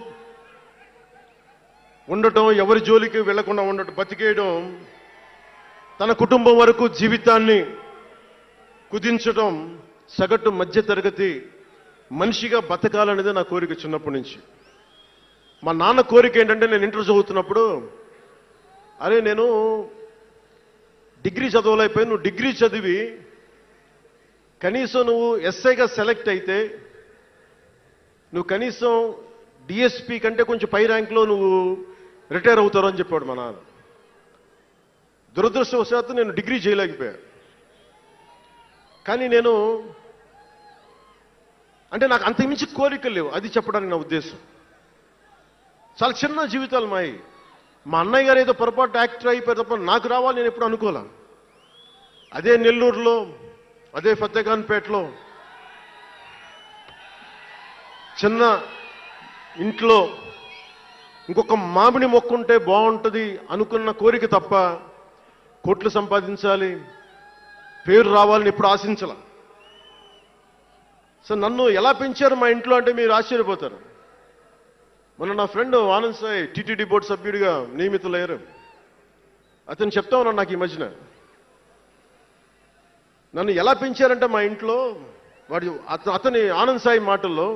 ఉండటం, ఎవరి జోలికి వెళ్లకుండా ఉండటం, బతికేయడం, తన కుటుంబం వరకు జీవితాన్ని కుదించడం, సగటు మధ్య తరగతి మనిషిగా బతకాలనేది నా కోరిక చిన్నప్పటి నుంచి. మా నాన్న కోరిక ఏంటంటే, నేను ఇంటర్ చదువుతున్నప్పుడు, అరే నేను డిగ్రీ చదవలేకపోయి, నువ్వు డిగ్రీ చదివి కనీసం నువ్వు ఎస్ఐగా సెలెక్ట్ అయితే నువ్వు కనీసం డిఎస్పీ కంటే కొంచెం పై ర్యాంక్లో నువ్వు రిటైర్ అవుతారు అని చెప్పాడు మా నాన్న. దురదృష్టవశాత్తు నేను డిగ్రీ చేయలేకపోయా. కానీ నేను అంటే నాకు అంతకుమించి కోరికలు లేవు, అది చెప్పడానికి నా ఉద్దేశం. చాలా చిన్న జీవితాలు మాయి. మా అన్నయ్య గారు ఏదో పొరపాటు యాక్టర్ అయిపోయారు తప్ప నాకు రావాలి నేను ఎప్పుడు అనుకోలే. అదే నెల్లూరులో, అదే ఫతేఖాన్పేటలో చిన్న ఇంట్లో ఇంకొక మామిడి మొక్క ఉంటే బాగుంటుంది అనుకున్న కోరిక తప్ప కోట్లు సంపాదించాలి, పేరు రావాలని ఎప్పుడు ఆశించాల. సో నన్ను ఎలా పెంచారు మా ఇంట్లో అంటే మీరు ఆశ్చర్యపోతారు. మొన్న నా friend Anand Sai TTD board సభ్యుడిగా నియమితులయ్యారు. అతను చెప్తా ఉన్నాను నాకు ఈ మధ్యన, నన్ను ఎలా పెంచారంటే మా ఇంట్లో వాడి అతని ఆనంద్ సాయి మాటల్లో,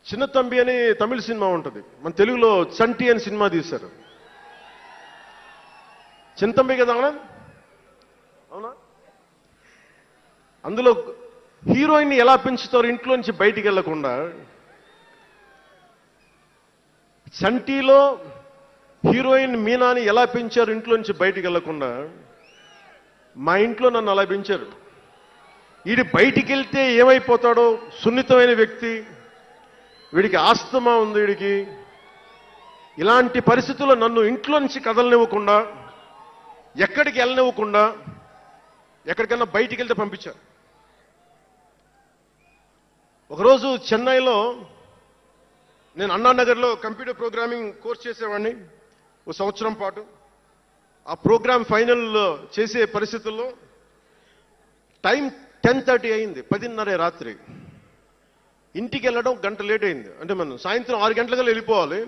చిన్న తంబి అని తమిళ సినిమా ఉంటుంది, మన తెలుగులో చంటి అని సినిమా తీశారు. చిన్న తంబి కదా ఆనంద్, అవునా? అందులో హీరోయిన్ని ఎలా పెంచుతారు ఇంట్లో నుంచి బయటికి వెళ్లకుండా, చంటిలో హీరోయిన్ మీనాని ఎలా పెంచారు ఇంట్లో నుంచి బయటికి వెళ్లకుండా, మా ఇంట్లో నన్ను అలా పెంచారు. వీడి బయటికి వెళ్తే ఏమైపోతాడో, సున్నితమైన వ్యక్తి, వీడికి ఆస్తమా ఉంది, వీడికి ఇలాంటి పరిస్థితుల్లో నన్ను ఇంట్లో నుంచి కదలనివ్వకుండా, ఎక్కడికి వెళ్ళనివ్వకుండా, ఎక్కడికన్నా బయటికి వెళ్తే పంపించారు. ఒకరోజు చెన్నైలో నేను అన్నానగర్లో కంప్యూటర్ ప్రోగ్రామింగ్ కోర్స్ చేసేవాడిని ఒక సంవత్సరం పాటు. ఆ ప్రోగ్రామ్ ఫైనల్ చేసే పరిస్థితుల్లో టైం 10:30 అయింది, 10:30 రాత్రి. ఇంటికి వెళ్ళడం గంట లేట్ అయింది. అంటే మనం సాయంత్రం 6 గంటలకల్లా వెళ్ళిపోవాలి.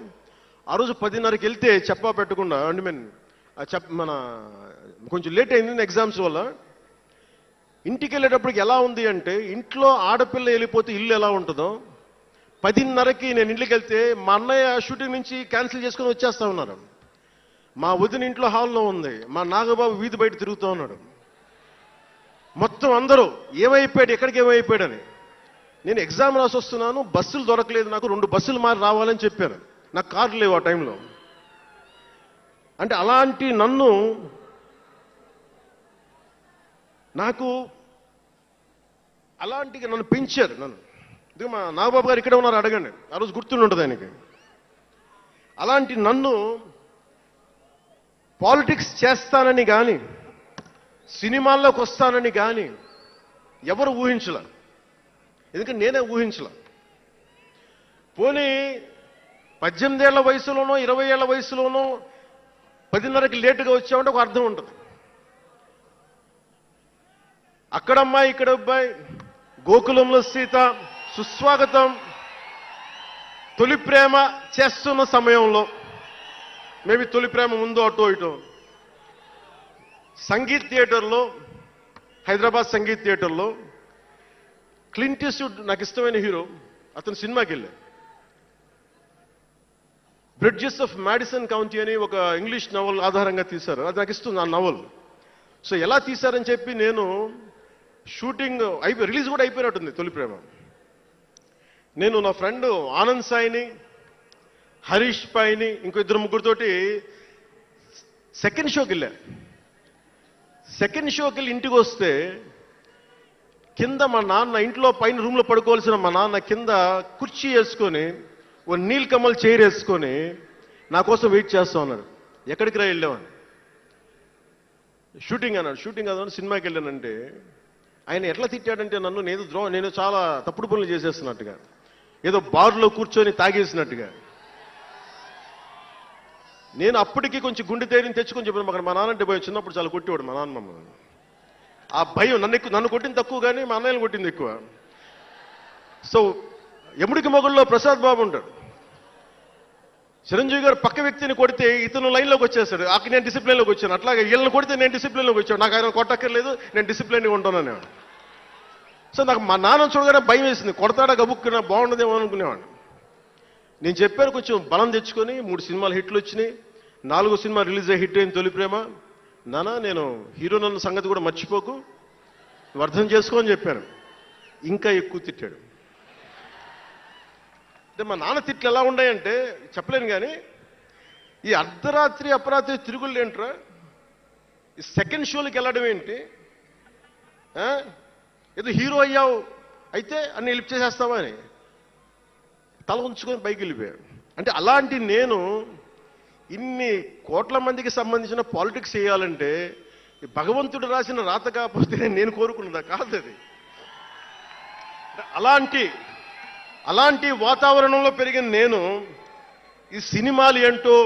ఆ రోజు 10:30కి వెళ్తే చెప్పా పెట్టకుండా, అంటే మన కొంచెం లేట్ అయింది ఎగ్జామ్స్ వల్ల. ఇంటికి వెళ్ళేటప్పటికి ఎలా ఉంది అంటే, ఇంట్లో ఆడపిల్ల వెళ్ళిపోతే ఇల్లు ఎలా ఉంటుందో, 10:30కి నేను ఇంటికి వెళ్తే మా అన్నయ్య షూటింగ్ నుంచి క్యాన్సిల్ చేసుకుని వచ్చేస్తా ఉన్నారు. మా వదిన ఇంట్లో హాల్లో ఉంది, మా నాగబాబు వీధి బయట తిరుగుతూ ఉన్నాడు. మొత్తం అందరూ ఏమైపోయాడు, ఎక్కడికి ఏమైపోయాడని. నేను ఎగ్జామ్ రాసి వస్తున్నాను, బస్సులు దొరకలేదు నాకు, 2 బస్సులు మారి రావాలని చెప్పారు. నాకు కార్లు లేవు ఆ టైంలో. అంటే అలాంటి నన్ను పెంచారు. నన్ను మా నాగబాబు గారు ఇక్కడే ఉన్నారు, అడగండి, ఆ రోజు గుర్తుండి ఉంటుంది ఆయనకి. అలాంటి నన్ను పాలిటిక్స్ చేస్తానని కానీ, సినిమాల్లోకి వస్తానని కానీ ఎవరు ఊహించలే. ఎందుకంటే నేనే ఊహించలే. పోనీ 18 ఏళ్ల వయసులోనో 20 ఏళ్ల వయసులోనో 10:30కి లేటుగా వచ్చామంటే ఒక అర్థం ఉంటుంది. అక్కడమ్మాయి ఇక్కడ అబ్బాయి, గోకులంలో సీత, సుస్వాగతం, తొలి ప్రేమ చేస్తున్న సమయంలో, మేబీ తొలి ప్రేమ ముందు అటో ఇటో, సంగీత్ థియేటర్లో, హైదరాబాద్ సంగీత్ థియేటర్లో క్లింట్ ఈస్ట్వుడ్ నాకు ఇష్టమైన హీరో, అతను సినిమాకి వెళ్ళా. బ్రిడ్జెస్ ఆఫ్ మాడిసన్ కౌంటీ అని ఒక ఇంగ్లీష్ నవల్ ఆధారంగా తీశారు. అది నాకు ఇస్తుంది ఆ నవల్. సో ఎలా తీశారని చెప్పి నేను షూటింగ్ రిలీజ్ కూడా అయిపోయినట్టుంది తొలి ప్రేమ. నేను నా ఫ్రెండ్ ఆనంద్ సాయిని, హరీష్ పాయిని, ఇంకో 2-3తోటి సెకండ్ షోకి వెళ్ళా. సెకండ్ షోకి వెళ్ళి ఇంటికి వస్తే కింద మా నాన్న, ఇంట్లో పైన రూమ్లో పడుకోవాల్సిన మా నాన్న కింద కుర్చీ వేసుకొని, ఓ నీల్ కమల్ చైర్ వేసుకొని నా కోసం వెయిట్ చేస్తా ఉన్నాడు. ఎక్కడికి రా వెళ్ళామని. షూటింగ్ అన్నాడు. షూటింగ్ అన్నాడు, సినిమాకి వెళ్ళానంటే ఆయన ఎట్లా తిట్టాడంటే నన్ను, నేను చాలా తప్పుడు పనులు చేసేస్తున్నట్టుగా, ఏదో బార్లో కూర్చొని తాగేసినట్టుగా. నేను అప్పటికి కొంచెం గుండె ధైర్యం తెచ్చుకొని చెప్పాను, అక్కడ మా నాన్న అంటే భయం, చిన్నప్పుడు చాలా కొట్టేవాడు మా నాన్న మమ్మల్ని. ఆ భయం నన్ను కొట్టింది తక్కువ కానీ మా అన్నయ్యని కొట్టింది ఎక్కువ. సో ఎముడికి మొగుల్లో ప్రసాద్ బాబు ఉంటాడు, చిరంజీవి గారు పక్క వ్యక్తిని కొడితే ఇతను లైన్లోకి వచ్చేస్తాడు, అక్కడ నేను డిసిప్లిన్లోకి వచ్చాను. అట్లాగే వీళ్ళని కొడితే నేను డిసిప్లిన్లోకి వచ్చాను, నాకు ఆయన కొట్టక్కర్లేదు, నేను డిసిప్లిన్గా ఉంటానని. సో నాకు మా నాన్న చూడగానే భయం వేసింది, కొడతాడా గబుక్కున బాగుండదేమో అనుకునేవాడిని. నేను చెప్పాను కొంచెం బలం తెచ్చుకొని, 3 సినిమాలు హిట్లు వచ్చినాయి, 4వ సినిమా రిలీజ్ అయ్యి హిట్ అయింది తొలి ప్రేమ. నాన్న నేను హీరో నన్న సంగతి కూడా మర్చిపోకు, నువ్వు అర్థం చేసుకో అని చెప్పాను. ఇంకా ఎక్కువ తిట్టాడు. అంటే మా నాన్న తిట్లు ఎలా ఉన్నాయంటే చెప్పలేను, కానీ ఈ అర్ధరాత్రి అపరాత్రి తిరుగుళ్ళు ఏంట్రా, ఈ సెకండ్ షోలకి వెళ్ళడం ఏంటి, ఏదో హీరో అయ్యావు అయితే అన్ని లిఫ్ట్ చేసేస్తావా అని తల ఉంచుకొని పైకి వెళ్ళిపోయాడు. అంటే అలాంటి నేను ఇన్ని కోట్ల మందికి సంబంధించిన పాలిటిక్స్ చేయాలంటే భగవంతుడు రాసిన రాత కాకపోతే నేను కోరుకున్నదా కాదు అది. అలాంటి వాతావరణంలో పెరిగిన నేను ఈ సినిమాలు ఏంటో,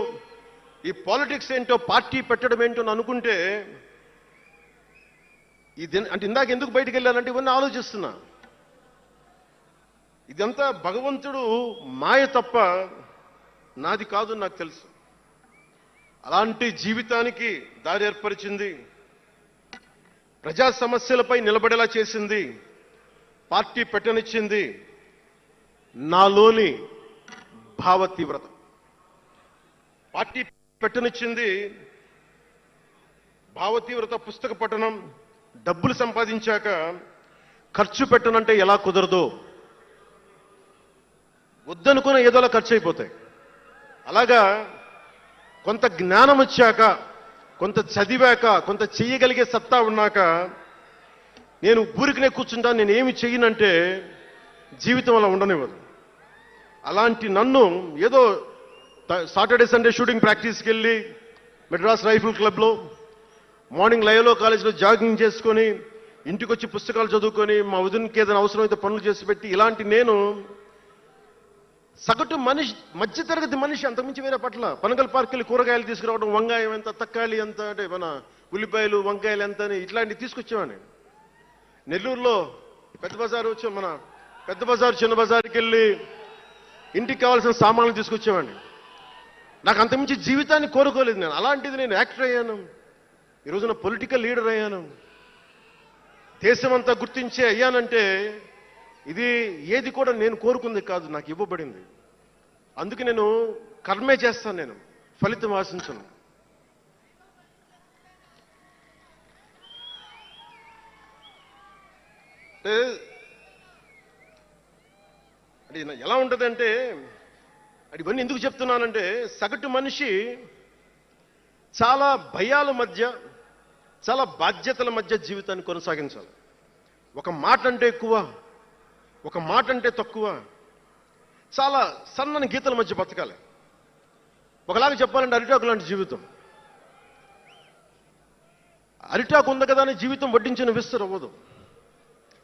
ఈ పాలిటిక్స్ ఏంటో, పార్టీ పెట్టడం ఏంటో అని అనుకుంటే అంటే ఇందాక ఎందుకు బయటికి వెళ్ళానంటే ఇవన్నీ ఆలోచిస్తున్నా. ఇదంతా భగవంతుడు మాయ తప్ప నాది కాదు నాకు తెలుసు. అలాంటి జీవితానికి దారి ఏర్పరిచింది, ప్రజా సమస్యలపై నిలబడేలా చేసింది, పార్టీ పెట్టనిచ్చింది నాలోని భావ తీవ్రత. పార్టీ పెట్టనిచ్చింది భావ తీవ్రత. పుస్తక పఠనం, డబ్బులు సంపాదించాక ఖర్చు పెట్టనంటే ఎలా కుదరదో, వద్దనుకున్న ఏదోలా ఖర్చు అయిపోతాయి. అలాగా కొంత జ్ఞానం వచ్చాక, కొంత చదివాక, కొంత చెయ్యగలిగే సత్తా ఉన్నాక నేను ఊరికనే కూర్చుంటాను, నేను ఏమి చెయ్యనంటే జీవితం అలా ఉండనివ్వదు. అలాంటి నన్ను ఏదో సాటర్డే సండే షూటింగ్ ప్రాక్టీస్కి వెళ్ళి మెడ్రాస్ రైఫిల్ క్లబ్లో, మార్నింగ్ లయోలా కాలేజీలో జాగింగ్ చేసుకొని, ఇంటికి వచ్చి పుస్తకాలు చదువుకొని, మా వదినకి ఏదైనా అవసరమైతే పనులు చేసి పెట్టి, ఇలాంటి నేను సగటు మనిషి, మధ్యతరగతి మనిషి, అంతకుమించి వేరే పట్ల. పనగల్ పార్క్ వెళ్ళి కూరగాయలు తీసుకురావడం, వంకాయ ఎంత, తక్కాలి ఎంత, అంటే మన ఉల్లిపాయలు వంకాయలు ఎంత అని ఇట్లాంటివి తీసుకొచ్చేవాడిని. నెల్లూరులో పెద్ద బజారు వచ్చి, మన పెద్ద బజారు చిన్న బజార్కి వెళ్ళి ఇంటికి కావాల్సిన సామాన్లు తీసుకొచ్చేవాడిని. నాకు అంతకుమించి జీవితాన్ని కోరుకోలేదు నేను. అలాంటిది నేను యాక్టర్ అయ్యాను, ఈ రోజున పొలిటికల్ లీడర్ అయ్యాను, దేశమంతా గుర్తించే అయ్యానంటే ఇది ఏది కూడా నేను కోరుకుంది కాదు, నాకు ఇవ్వబడింది. అందుకే నేను కర్మే చేస్తాను, నేను ఫలితం ఆశించను. అంటే ఎలా ఉంటుందంటే, అది ఇవన్నీ ఎందుకు చెప్తున్నానంటే, సగటు మనిషి చాలా భయాల మధ్య, చాలా బాధ్యతల మధ్య జీవితాన్ని కొనసాగించాలి. ఒక మాట అంటే ఎక్కువ, ఒక మాట అంటే తక్కువ, చాలా సన్నని గీతల మధ్య బతకాలి. ఒకలాగా చెప్పాలంటే అరిటాకు లాంటి జీవితం. అరిటాకు ఉంది కదా అని జీవితం వడ్డించిన విస్తరు అవ్వదు,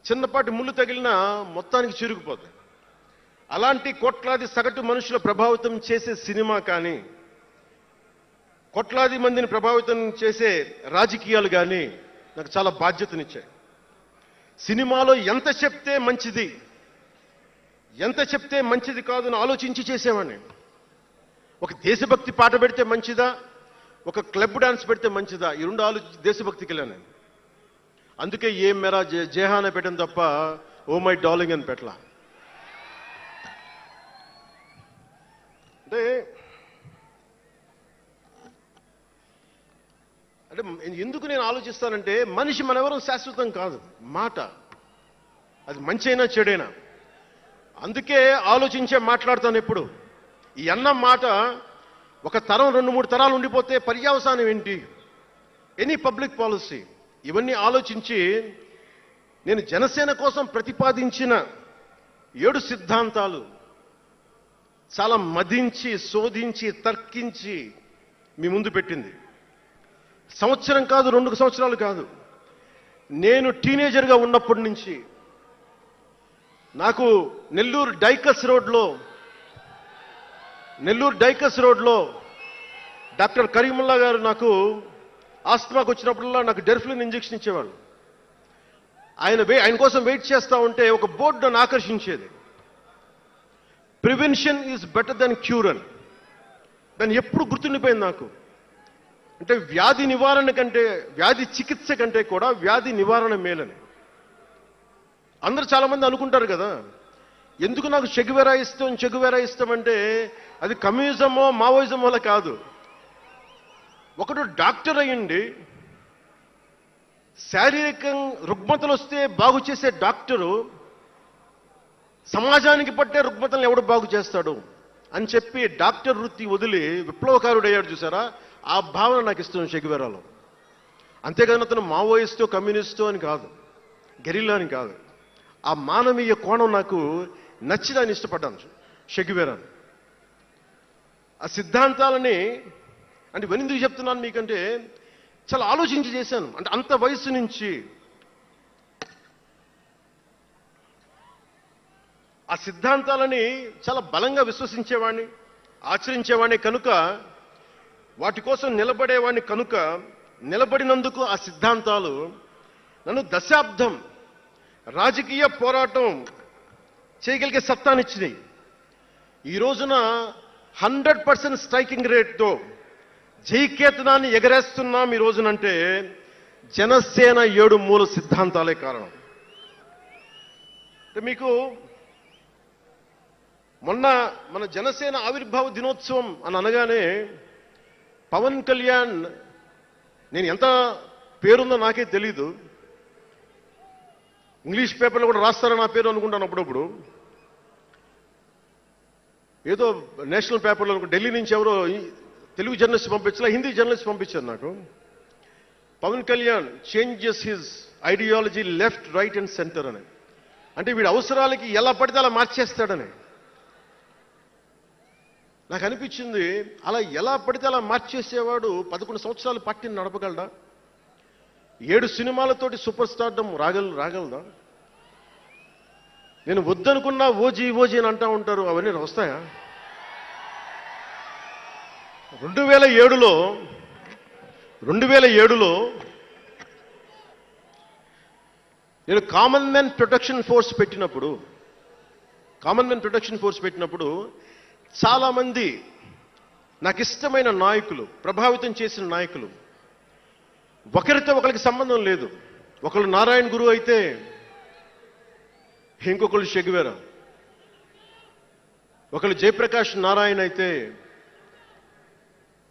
చిన్నపాటి ముళ్ళు తగిలినా మొత్తానికి చిరుగుపోతుంది. అలాంటి కోట్లాది సగటు మనుషుల ప్రభావితం చేసే సినిమా కానీ, కోట్లాది మందిని ప్రభావితం చేసే రాజకీయాలు కానీ నాకు చాలా బాధ్యతనిచ్చాయి. సినిమాలో ఎంత చెప్తే మంచిది, ఎంత చెప్తే మంచిది కాదు అని ఆలోచించి చేసేవాడిని. ఒక దేశభక్తి పాట పెడితే మంచిదా, ఒక క్లబ్ డాన్స్ పెడితే మంచిదా, ఈ రెండు ఆలోచించి దేశభక్తికి వెళ్ళాను నేను. అందుకే ఏ మేరా జేహానే పెట్టాను తప్ప ఓ మై డార్లింగ్ అని పెట్టలా. అంటే ఎందుకు నేను ఆలోచిస్తానంటే, మనిషి మనెవరం శాశ్వతం కాదు. మాట అది మంచి అయినా చెడైనా, అందుకే ఆలోచించే మాట్లాడతాను ఎప్పుడు. ఈ అన్న మాట ఒక తరం 2-3 తరాలు ఉండిపోతే పర్యవసానం ఏంటి, ఎనీ పబ్లిక్ పాలసీ, ఇవన్నీ ఆలోచించి నేను జనసేన కోసం ప్రతిపాదించిన 7 సిద్ధాంతాలు చాలా మదించి, శోధించి, తర్కించి మీ ముందు పెట్టింది. సంవత్సరం కాదు, 2 సంవత్సరాలు కాదు, నేను టీనేజర్గా ఉన్నప్పటి నుంచి నాకు నెల్లూరు డైకస్ రోడ్లో డాక్టర్ కరీముల్లా గారు నాకు ఆస్తమాకు వచ్చినప్పుడల్లా నాకు డెర్ఫ్లిన్ ఇంజెక్షన్ ఇచ్చేవాళ్ళు. ఆయన కోసం వెయిట్ చేస్తూ ఉంటే ఒక బోర్డు నన్ను ఆకర్షించేది, prevention is better than cure అని. దాన్ని ఎప్పుడు గుర్తుండిపోయింది నాకు. అంటే వ్యాధి నివారణ కంటే, వ్యాధి చికిత్స కంటే కూడా వ్యాధి నివారణ మేలని. అందరూ చాలామంది అనుకుంటారు కదా, ఎందుకు నాకు చెగువెరా ఇష్టం అంటే అది కమ్యూనిజమో మావోయిజమో కాదు. ఒకడు డాక్టర్ అయ్యండి, శారీరకం రుగ్మతలు వస్తే బాగు చేసే డాక్టరు సమాజానికి పట్టే రుగ్మతలను ఎవడు బాగు చేస్తాడు అని చెప్పి డాక్టర్ వృత్తి వదిలి విప్లవకారుడు అయ్యాడు చూసారా, ఆ భావన నాకు ఇష్టం చెగువెరాలో. అంతేగాని అతను మావోయిస్టో కమ్యూనిస్టో అని కాదు, గెరిల్లా అని కాదు. ఆ మానవీయ కోణం నాకు నచ్చి దాన్ని ఇష్టపడ్డాను చెగువెరాను. ఆ సిద్ధాంతాలని అంటే ఎందుకు చెప్తున్నాను మీకంటే చాలా ఆలోచించి చేశాను. అంటే అంత వయసు నుంచి ఆ సిద్ధాంతాలని చాలా బలంగా విశ్వసించేవాడిని, ఆచరించేవాడిని కనుక, వాటి కోసం నిలబడేవాడిని కనుక, నిలబడినందుకు ఆ సిద్ధాంతాలు నన్ను దశాబ్దం రాజకీయ పోరాటం చేయగలిగే సత్తానిచ్చినాయి. ఈ రోజున 100% స్ట్రైకింగ్ రేట్తో జైకేతనాన్ని ఎగరేస్తున్నాం ఈ రోజునంటే జనసేన 7 మూల సిద్ధాంతాలే కారణం. అంటే మీకు మొన్న మన జనసేన ఆవిర్భావ దినోత్సవం అని అనగానే పవన్ కళ్యాణ్, నేను ఎంత పేరుందో నాకే తెలీదు, ఇంగ్లీష్ పేపర్లో కూడా రాస్తారని నా పేరు అనుకుంటాను అప్పుడప్పుడు. ఏదో నేషనల్ పేపర్లో ఢిల్లీ నుంచి ఎవరో తెలుగు జర్నలిస్ట్ పంపించలే, హిందీ జర్నలిస్ట్ పంపించారు నాకు. Pawan Kalyan changes his ideology left right and centre అని. అంటే వీడి అవసరాలకి ఎలా పడితే అలా మార్చేస్తాడని నాకు అనిపించింది. అలా ఎలా పడితే అలా మార్చేసేవాడు 11 సంవత్సరాలు పార్టీని నడపగలడా? 7 సినిమాలతోటి సూపర్ స్టార్డమ్ రాగలదా? నేను వద్దనుకున్నా ఓజీ అని అంటూ ఉంటారు, అవన్నీ వస్తాయా? 2007లో నేను కామన్మెన్ ప్రొటెక్షన్ ఫోర్స్ పెట్టినప్పుడు చాలామంది నాకు ఇష్టమైన నాయకులు, ప్రభావితం చేసిన నాయకులు, ఒకరితో ఒకరికి సంబంధం లేదు. ఒకళ్ళు నారాయణ గురు అయితే ఇంకొకళ్ళు చెగువెరా, ఒకళ్ళు జయప్రకాష్ నారాయణ అయితే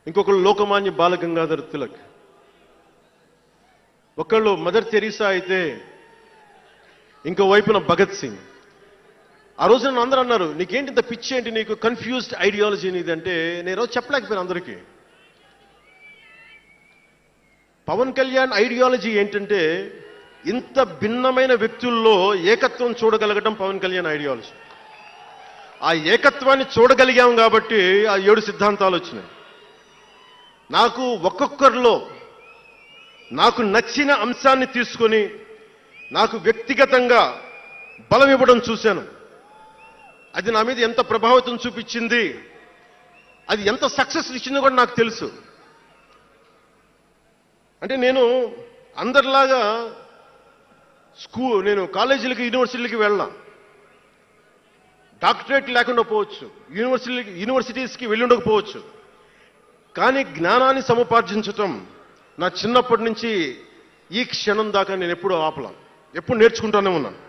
ఇంకొకళ్ళు లోకమాన్య బాలగంగాధర్ తిలక్, ఒకళ్ళు మదర్ తెరీసా అయితే ఇంకో వైపున భగత్ సింగ్. ఆ రోజు నన్ను అందరూ అన్నారు, నీకేంటి ఇంత పిచ్చి ఏంటి, నీకు కన్ఫ్యూజ్డ్ ఐడియాలజీ నీది అంటే నేను రోజు చెప్పలేకపోయాను అందరికీ. పవన్ కళ్యాణ్ ఐడియాలజీ ఏంటంటే ఇంత భిన్నమైన వ్యక్తుల్లో ఏకత్వం చూడగలగడం పవన్ కళ్యాణ్ ఐడియాలజీ. ఆ ఏకత్వాన్ని చూడగలిగాం కాబట్టి ఆ 7 సిద్ధాంతాలు వచ్చినాయి. నాకు ఒక్కొక్కరిలో నాకు నచ్చిన అంశాన్ని తీసుకొని నాకు వ్యక్తిగతంగా బలం ఇవ్వడం చూశాను. అది నా మీద ఎంత ప్రభావితం చూపించింది, అది ఎంత సక్సెస్ ఇచ్చిందో కూడా నాకు తెలుసు. అంటే నేను అందరిలాగా నేను కాలేజీలకి యూనివర్సిటీలకి వెళ్ళా, డాక్టరేట్ లేకుండా పోవచ్చు, యూనివర్సిటీస్కి వెళ్ళి ఉండకపోవచ్చు, కానీ జ్ఞానాన్ని సముపార్జించటం నా చిన్నప్పటి నుంచి ఈ క్షణం దాకా నేను ఎప్పుడూ ఆపలా, ఎప్పుడు నేర్చుకుంటానే ఉన్నాను.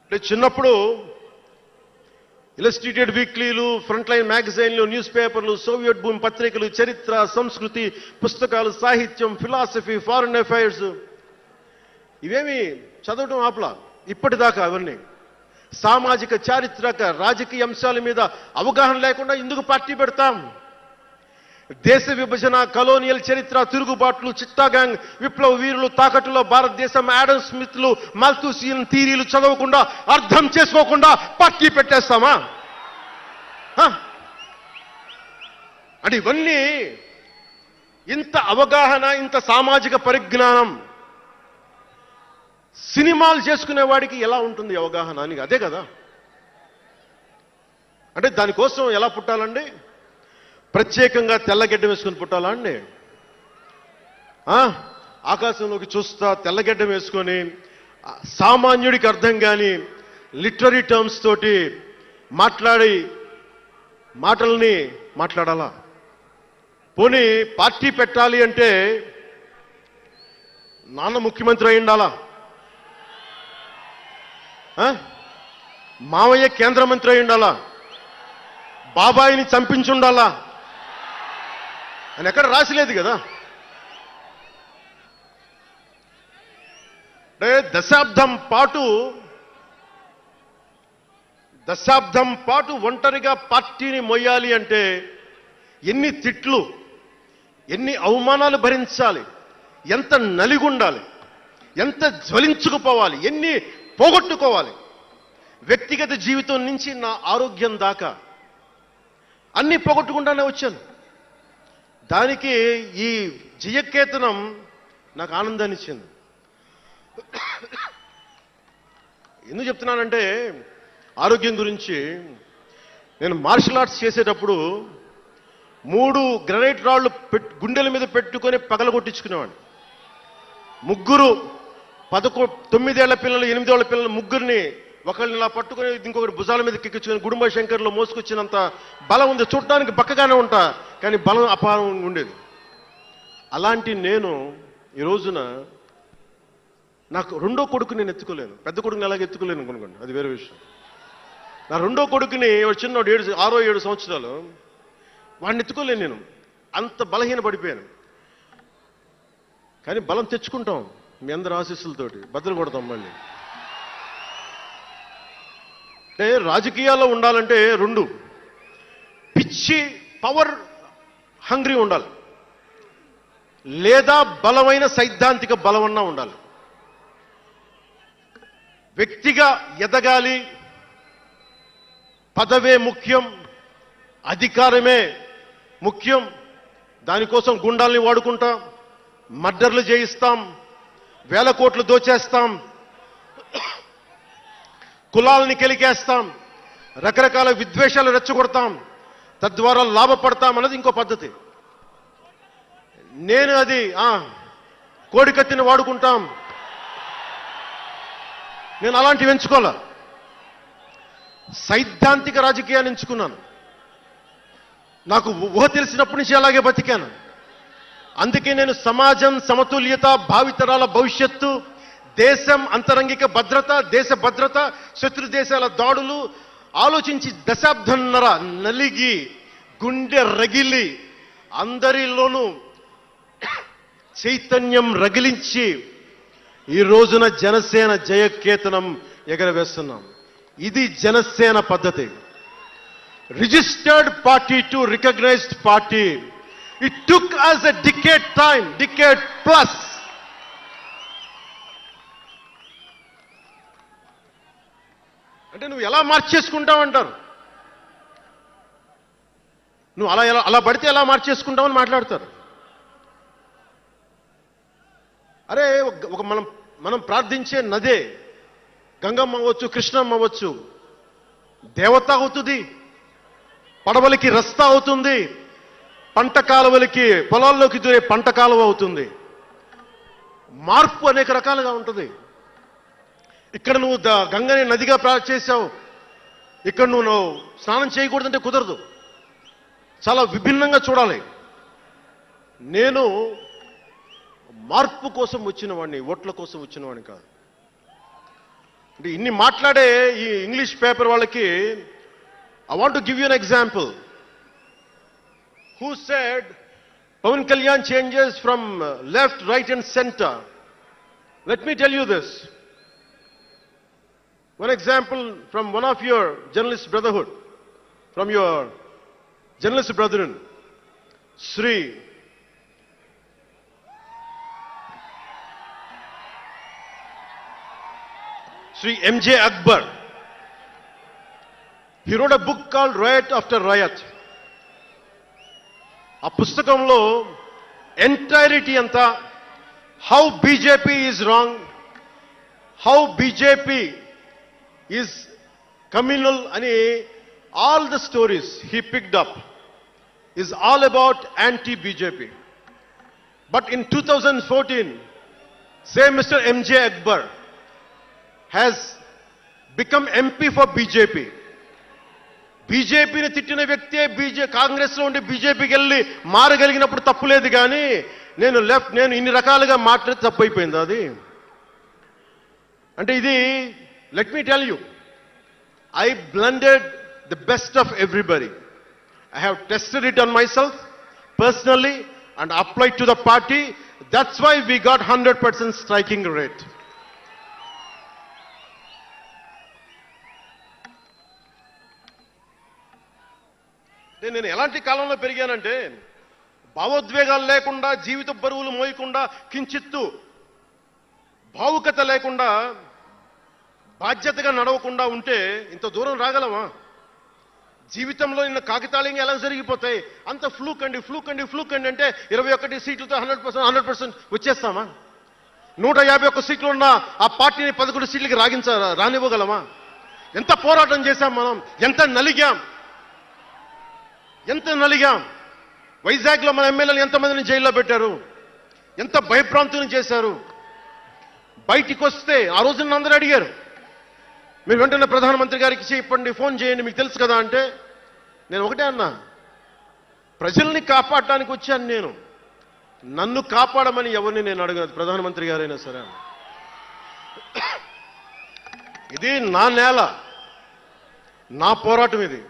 అంటే చిన్నప్పుడు ఇలస్ట్రేటెడ్ వీక్లీలు, ఫ్రంట్ లైన్ మ్యాగజైన్లు, న్యూస్ పేపర్లు, సోవియట్ భూమి పత్రికలు, చరిత్ర, సంస్కృతి పుస్తకాలు, సాహిత్యం, ఫిలాసఫీ, ఫారిన్ అఫైర్స్ ఇవేమి చదవటం ఆపలా ఇప్పటిదాకా. అవన్నీ సామాజిక, చారిత్రక, రాజకీయ అంశాల మీద అవగాహన లేకుండా ఎందుకు పార్టీ పెడతాం? దేశ విభజన, కలోనియల్ చరిత్ర, తిరుగుబాట్లు, చిట్టాగాంగ్, విప్లవ వీరులు, తాకట్టులో భారతదేశం, యాడమ్ స్మిత్లు, మాల్థూసియన్ థీరీలు చదవకుండా, అర్థం చేసుకోకుండా పార్టీ పెట్టేస్తామా? అంటే ఇవన్నీ ఇంత అవగాహన, ఇంత సామాజిక పరిజ్ఞానం సినిమాలు చేసుకునే వాడికి ఎలా ఉంటుంది అవగాహన అని? అదే కదా. అంటే దానికోసం ఎలా పుట్టాలండి? ప్రత్యేకంగా తెల్లగడ్డం వేసుకుని పుట్టాలా అండి? ఆకాశంలోకి చూస్తా తెల్లగడ్డం వేసుకొని సామాన్యుడికి అర్థం కాని లిటరరీ టర్మ్స్ తోటి మాటల్ని మాట్లాడాలా? పోనీ పార్టీ పెట్టాలి అంటే నాన్న ముఖ్యమంత్రి అయి ఉండాలా? మావయ్య కేంద్ర మంత్రి అయి ఉండాలా? బాబాయిని చంపించి ఉండాలా అని ఎక్కడ రాసిలేదు కదా. అంటే దశాబ్దం పాటు ఒంటరిగా పార్టీని మొయ్యాలి అంటే ఎన్ని తిట్లు, ఎన్ని అవమానాలు భరించాలి, ఎంత నలిగుండాలి, ఎంత జ్వలించుకుపోవాలి, ఎన్ని పోగొట్టుకోవాలి. వ్యక్తిగత జీవితం నుంచి నా ఆరోగ్యం దాకా అన్ని పోగొట్టుకుంటానే వచ్చాను. దానికి ఈ జయకేతనం నాకు ఆనందాన్ని ఇచ్చింది. ఎందుకు చెప్తున్నానంటే ఆరోగ్యం గురించి. నేను మార్షల్ ఆర్ట్స్ చేసేటప్పుడు 3 గ్రనైట్ రాళ్లు గుండెల మీద పెట్టుకొని పగలగొట్టించుకునేవాడిని. 9 ఏళ్ల పిల్లలు, 8 ఏళ్ల పిల్లలు ముగ్గురిని ఒకళ్ళని ఇలా పట్టుకొని ఇంకొకటి భుజాల మీద కెక్కించుకొని గుడుంబ శంకర్లో మోసుకొచ్చినంత బలం ఉంది. చూడటానికి బక్కగానే ఉంటా, కానీ బలం అపారంగా ఉండేది. అలాంటి నేను ఈ రోజున నాకు రెండో కొడుకు నేను ఎత్తుకోలేను. పెద్ద కొడుకుని ఎలాగ ఎత్తుకోలేను అనుకోండి, అది వేరే విషయం. నా రెండో కొడుకుని చిన్నోడు 6-7 సంవత్సరాలు, వాడిని ఎత్తుకోలేను నేను. అంత బలహీన పడిపోయాను. కానీ బలం తెచ్చుకుంటాం మీ అందరి ఆశీస్సులతోటి, భద్ర కొడతాం మళ్ళీ. అంటే రాజకీయాల్లో ఉండాలంటే 2 పిచ్చి పవర్ హంగ్రీ ఉండాలి, లేదా బలమైన సైద్ధాంతిక బలమన్నా ఉండాలి. వ్యక్తిగా ఎదగాలి, పదవే ముఖ్యం, అధికారమే ముఖ్యం. దానికోసం గుండాల్ని వాడుకుంటాం, మర్డర్లు చేయిస్తాం, వేల కోట్లు దోచేస్తాం, కులాలని కెలికేస్తాం, రకరకాల విద్వేషాలు రెచ్చగొడతాం, తద్వారా లాభపడతాం అన్నది ఇంకో పద్ధతి. నేను అది కోడికత్తిని వాడుకుంటాం, నేను అలాంటివి ఎంచుకోలే. సైద్ధాంతిక రాజకీయాన్ని ఎంచుకున్నాను. నాకు ఊహ తెలిసినప్పటి నుంచి అలాగే బతికాను. అందుకే నేను సమాజం, సమతుల్యత, భావితరాల భవిష్యత్తు, దేశం అంతరంగిక భద్రత, దేశ భద్రత, శత్రు దేశాల దాడులు ఆలోచించి దశాబ్దన్నర నలిగి గుండె రగిలి అందరిలోనూ చైతన్యం రగిలించి ఈ రోజున జనసేన జయకేతనం ఎగరవేస్తున్నాం. ఇది జనసేన పద్ధతి. Registered party to recognised party. It took us a decade plus. అంటే నువ్వు ఎలా మార్చేసుకుంటావంటారు. నువ్వు అలా పడితే ఎలా మార్చేసుకుంటావని మాట్లాడతారు. అరే ఒక మనం ప్రార్థించే నదే గంగమ్మ అవ్వచ్చు, కృష్ణమ్మ అవ్వచ్చు, దేవత అవుతుంది, పడవలకి రస్తా అవుతుంది, పంట కాలువలకి పొలాల్లోకి దూరే పంట కాలువ అవుతుంది. మార్పు అనేక రకాలుగా ఉంటుంది. ఇక్కడ నువ్వు గంగని నదిగా చేశావు, ఇక్కడ నువ్వు స్నానం చేయకూడదంటే కుదరదు. చాలా విభిన్నంగా చూడాలి. నేను మార్పు కోసం వచ్చిన వాడిని, ఓట్ల కోసం వచ్చిన వాడిని కాదు. అంటే ఇన్ని మాట్లాడే ఈ ఇంగ్లీష్ పేపర్ వాళ్ళకి I want to give you an example. Who said Pawan Kalyan changes from left, right and center? Let me tell you this. One example from one of your journalist brotherhood, from your journalist brethren, Sri M.J. Akbar. He wrote a book called Riot After Riot. ఆ పుస్తకంలో entirety అంతా how BJP is wrong, how BJP is communal అని all the stories he picked up. is all about anti-BJP. But in 2014, same Mr. MJ Akbar has become MP for BJP. బీజేపీని తిట్టిన వ్యక్తే కాంగ్రెస్లో ఉండి బీజేపీకి వెళ్ళి మారగలిగినప్పుడు తప్పులేదు కానీ నేను ఇన్ని రకాలుగా మాట్లాడి తప్పు అయిపోయింది అది. అంటే ఇది let me tell you, I blended the best of everybody. I have tested it on myself personally and applied to the party. That's why we got 100% striking rate. నేను ఎలాంటి కాలంలో పెరిగానంటే భావోద్వేగాలు లేకుండా, జీవిత బరువులు మోయకుండా, కించిత్తు భావుకత లేకుండా, బాధ్యతగా నడవకుండా ఉంటే ఇంత దూరం రాగలమా? జీవితంలో నిన్న కాగితాళంగా ఎలా జరిగిపోతాయి? అంత ఫ్లూక్ అండి అంటే 21 సీట్లతో 100% వచ్చేస్తామా? 151 సీట్లు ఉన్న ఆ పార్టీని 11 సీట్లకి రానివ్వగలమా? ఎంత పోరాటం చేశాం మనం, ఎంత నలిగాం. వైజాగ్లో మన ఎమ్మెల్యేలు ఎంతమందిని జైల్లో పెట్టారు, ఎంత భయభ్రాంతులను చేశారు. బయటికి వస్తే ఆ రోజున అందరూ అడిగారు, మీరు వెంటనే ప్రధానమంత్రి గారికి చెప్పండి, ఫోన్ చేయండి, మీకు తెలుసు కదా అంటే నేను ఒకటే అన్నా, ప్రజల్ని కాపాడటానికి వచ్చాను నేను, నన్ను కాపాడమని ఎవరిని నేను అడగను, ప్రధానమంత్రి గారైనా సరే. ఇది నా నేల, నా పోరాటం ఇది.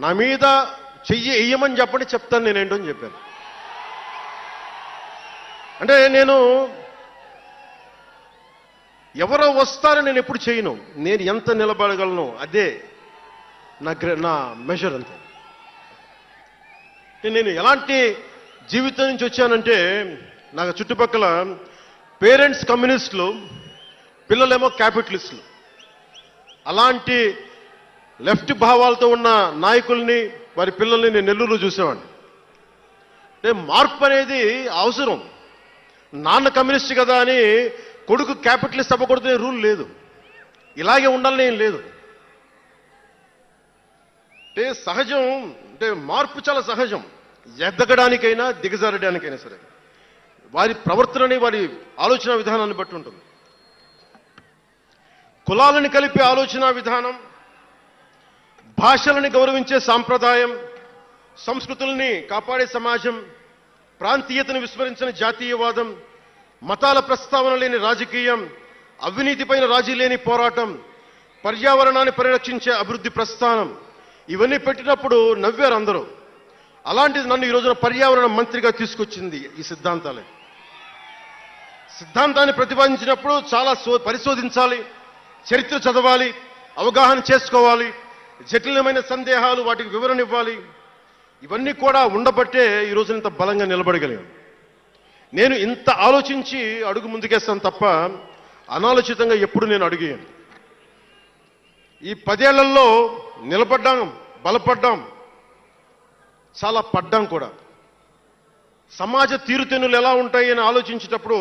నా మీద చెయ్యి వెయ్యమని చెప్పండి, చెప్తాను నేనేంటో అని చెప్పాను. అంటే నేను ఎవరో వస్తారని నేను ఎప్పుడు చేయను, నేను ఎంత నిలబడగలను అదే నా మెజర్ అంతే. నేను ఎలాంటి జీవితం నుంచి వచ్చానంటే, నాకు చుట్టుపక్కల పేరెంట్స్ కమ్యూనిస్టులు, పిల్లలేమో క్యాపిటలిస్టులు, అలాంటి లెఫ్ట్ భావాలతో ఉన్న నాయకుల్ని, వారి పిల్లల్ని నేను నెల్లూరులో చూసేవాడిని. అంటే మార్పు అనేది అవసరం. నాన్న కమ్యూనిస్ట్ కదా అని కొడుకు క్యాపిటలిస్ట్ అవ్వకూడదనే రూల్ లేదు, ఇలాగే ఉండాలని ఏం లేదు. అంటే సహజం, అంటే మార్పు చాలా సహజం, ఎదగడానికైనా దిగజారడానికైనా సరే. వారి ప్రవర్తనని, వారి ఆలోచన విధానాన్ని బట్టి ఉంటుంది. కులాలను కలిపే ఆలోచన విధానం, భాషలని గౌరవించే సాంప్రదాయం, సంస్కృతుల్ని కాపాడే సమాజం, ప్రాంతీయతను విస్మరించిన జాతీయవాదం, మతాల ప్రస్తావన లేని రాజకీయం, అవినీతిపైన రాజీ లేని పోరాటం, పర్యావరణాన్ని పరిరక్షించే అభివృద్ధి ప్రస్థానం, ఇవన్నీ పెట్టినప్పుడు నవ్వారు అందరూ. అలాంటిది నన్ను ఈ రోజున పర్యావరణ మంత్రిగా తీసుకొచ్చింది ఈ సిద్ధాంతాలే. సిద్ధాంతాన్ని ప్రతిపాదించినప్పుడు చాలా పరిశోధించాలి, చరిత్ర చదవాలి, అవగాహన చేసుకోవాలి, జటిలమైన సందేహాలు వాటికి వివరణ ఇవ్వాలి. ఇవన్నీ కూడా ఉండబట్టే ఈ రోజున ఇంత బలంగా నిలబడగలిగాను. నేను ఇంత ఆలోచించి అడుగు ముందుకేస్తాను తప్ప అనాలోచితంగా ఎప్పుడు నేను అడిగాను. ఈ 10 ఏళ్లలో నిలబడ్డాం, బలపడ్డాం, చాలా పడ్డాం కూడా. సమాజ తీరుతెన్నులు ఎలా ఉంటాయి అని ఆలోచించేటప్పుడు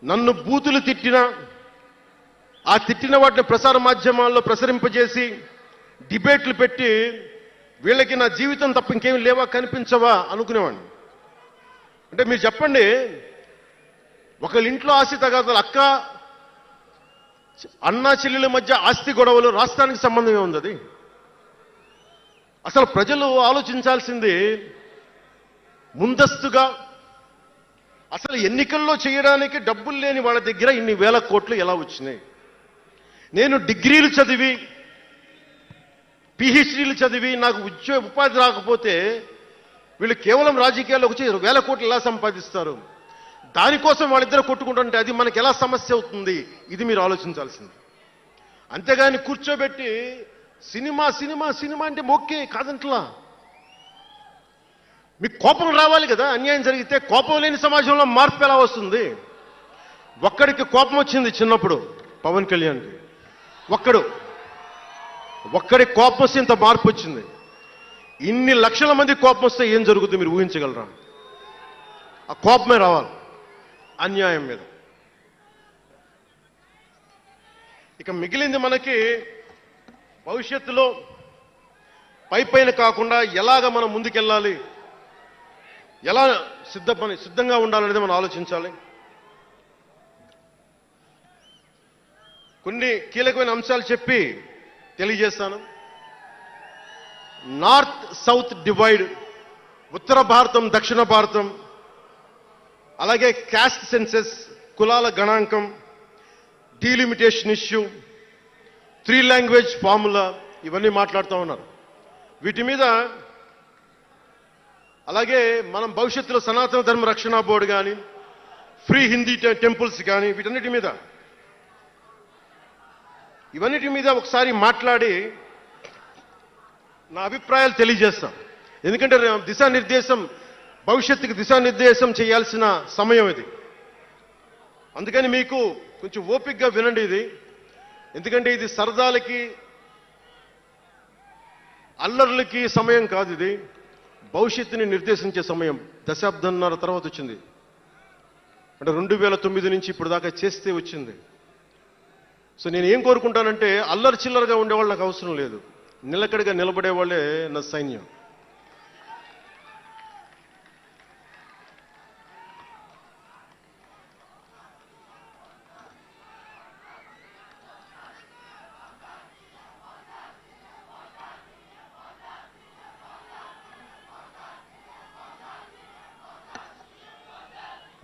నన్ను బూతులు తిట్టినా, ఆ తిట్టిన వాటిని ప్రసార మాధ్యమాల్లో ప్రసరింపజేసి డిబేట్లు పెట్టి వీళ్ళకి నా జీవితం తప్ప ఇంకేం లేవా, కనిపించవా అనుకునేవాడిని. అంటే మీరు చెప్పండి, ఒకళ్ళ ఇంట్లో ఆస్తి తగాదాలు, అన్నా చెల్లెల మధ్య ఆస్తి గొడవలు, రాష్ట్రానికి సంబంధం ఏముంది? అది అసలు ప్రజలు ఆలోచించాల్సింది ముందస్తుగా. అసలు ఎన్నికల్లో చేయడానికి డబ్బులు లేని వాళ్ళ దగ్గర ఇన్ని వేల కోట్లు ఎలా వచ్చినాయి? నేను డిగ్రీలు చదివి, పిహెచ్డీలు చదివి నాకు ఉపాధి రాకపోతే వీళ్ళు కేవలం రాజకీయాల్లో వచ్చి వేల కోట్లు ఎలా సంపాదిస్తారు? దానికోసం వాళ్ళిద్దరు కొట్టుకుంటుంటే అది మనకి ఎలా సమస్య అవుతుంది? ఇది మీరు ఆలోచించాల్సింది. అంతేగాని కూర్చోబెట్టి సినిమా సినిమా సినిమా అంటే మొక్కే కాదంట్లా. మీకు కోపం రావాలి కదా, అన్యాయం జరిగితే. కోపం లేని సమాజంలో మార్పు ఎలా వస్తుంది? ఒక్కడికి కోపం వచ్చింది చిన్నప్పుడు, పవన్ కళ్యాణ్కి. ఒక్కడి కోపం వస్తే ఇంత మార్పు వచ్చింది. ఇన్ని లక్షల మంది కోపం వస్తే ఏం జరుగుతుంది మీరు ఊహించగలరా? ఆ కోపమే రావాలి అన్యాయం మీద. ఇక మిగిలింది మనకి భవిష్యత్తులో పైపైన కాకుండా ఎలాగ మనం ముందుకెళ్ళాలి, ఎలా సిద్ధంగా ఉండాలనేది మనం ఆలోచించాలి. కొన్ని కీలకమైన అంశాలు చెప్పి తెలియజేస్తాను. నార్త్ సౌత్ డివైడ్, ఉత్తర భారతం దక్షిణ భారతం, అలాగే క్యాస్ట్ సెన్సెస్, కులాల గణాంకం, డీలిమిటేషన్ ఇష్యూ, 3 లాంగ్వేజ్ ఫార్ములా, ఇవన్నీ మాట్లాడుతూ ఉన్నారు. వీటి మీద అలాగే మనం భవిష్యత్తులో సనాతన ధర్మ రక్షణ బోర్డు కానీ, ఫ్రీ హిందీ టెంపుల్స్ కానీ, ఇవన్నిటి మీద ఒకసారి మాట్లాడి నా అభిప్రాయాలు తెలియజేస్తాం. ఎందుకంటే భవిష్యత్తుకి దిశానిర్దేశం చేయాల్సిన సమయం ఇది. అందుకని మీకు కొంచెం ఓపికగా వినండి ఇది. ఎందుకంటే ఇది సరదాలకి అల్లర్లకి సమయం కాదు, ఇది భవిష్యత్తుని నిర్దేశించే సమయం. దశాబ్దంన్నర తర్వాత వచ్చింది, అంటే 2009 నుంచి ఇప్పుడు దాకా చేస్తే వచ్చింది. సో నేను ఏం కోరుకుంటానంటే, అల్లరి చిల్లరగా ఉండేవాళ్ళు నాకు అవసరం లేదు, నిలకడగా నిలబడేవాళ్ళే నా సైన్యం.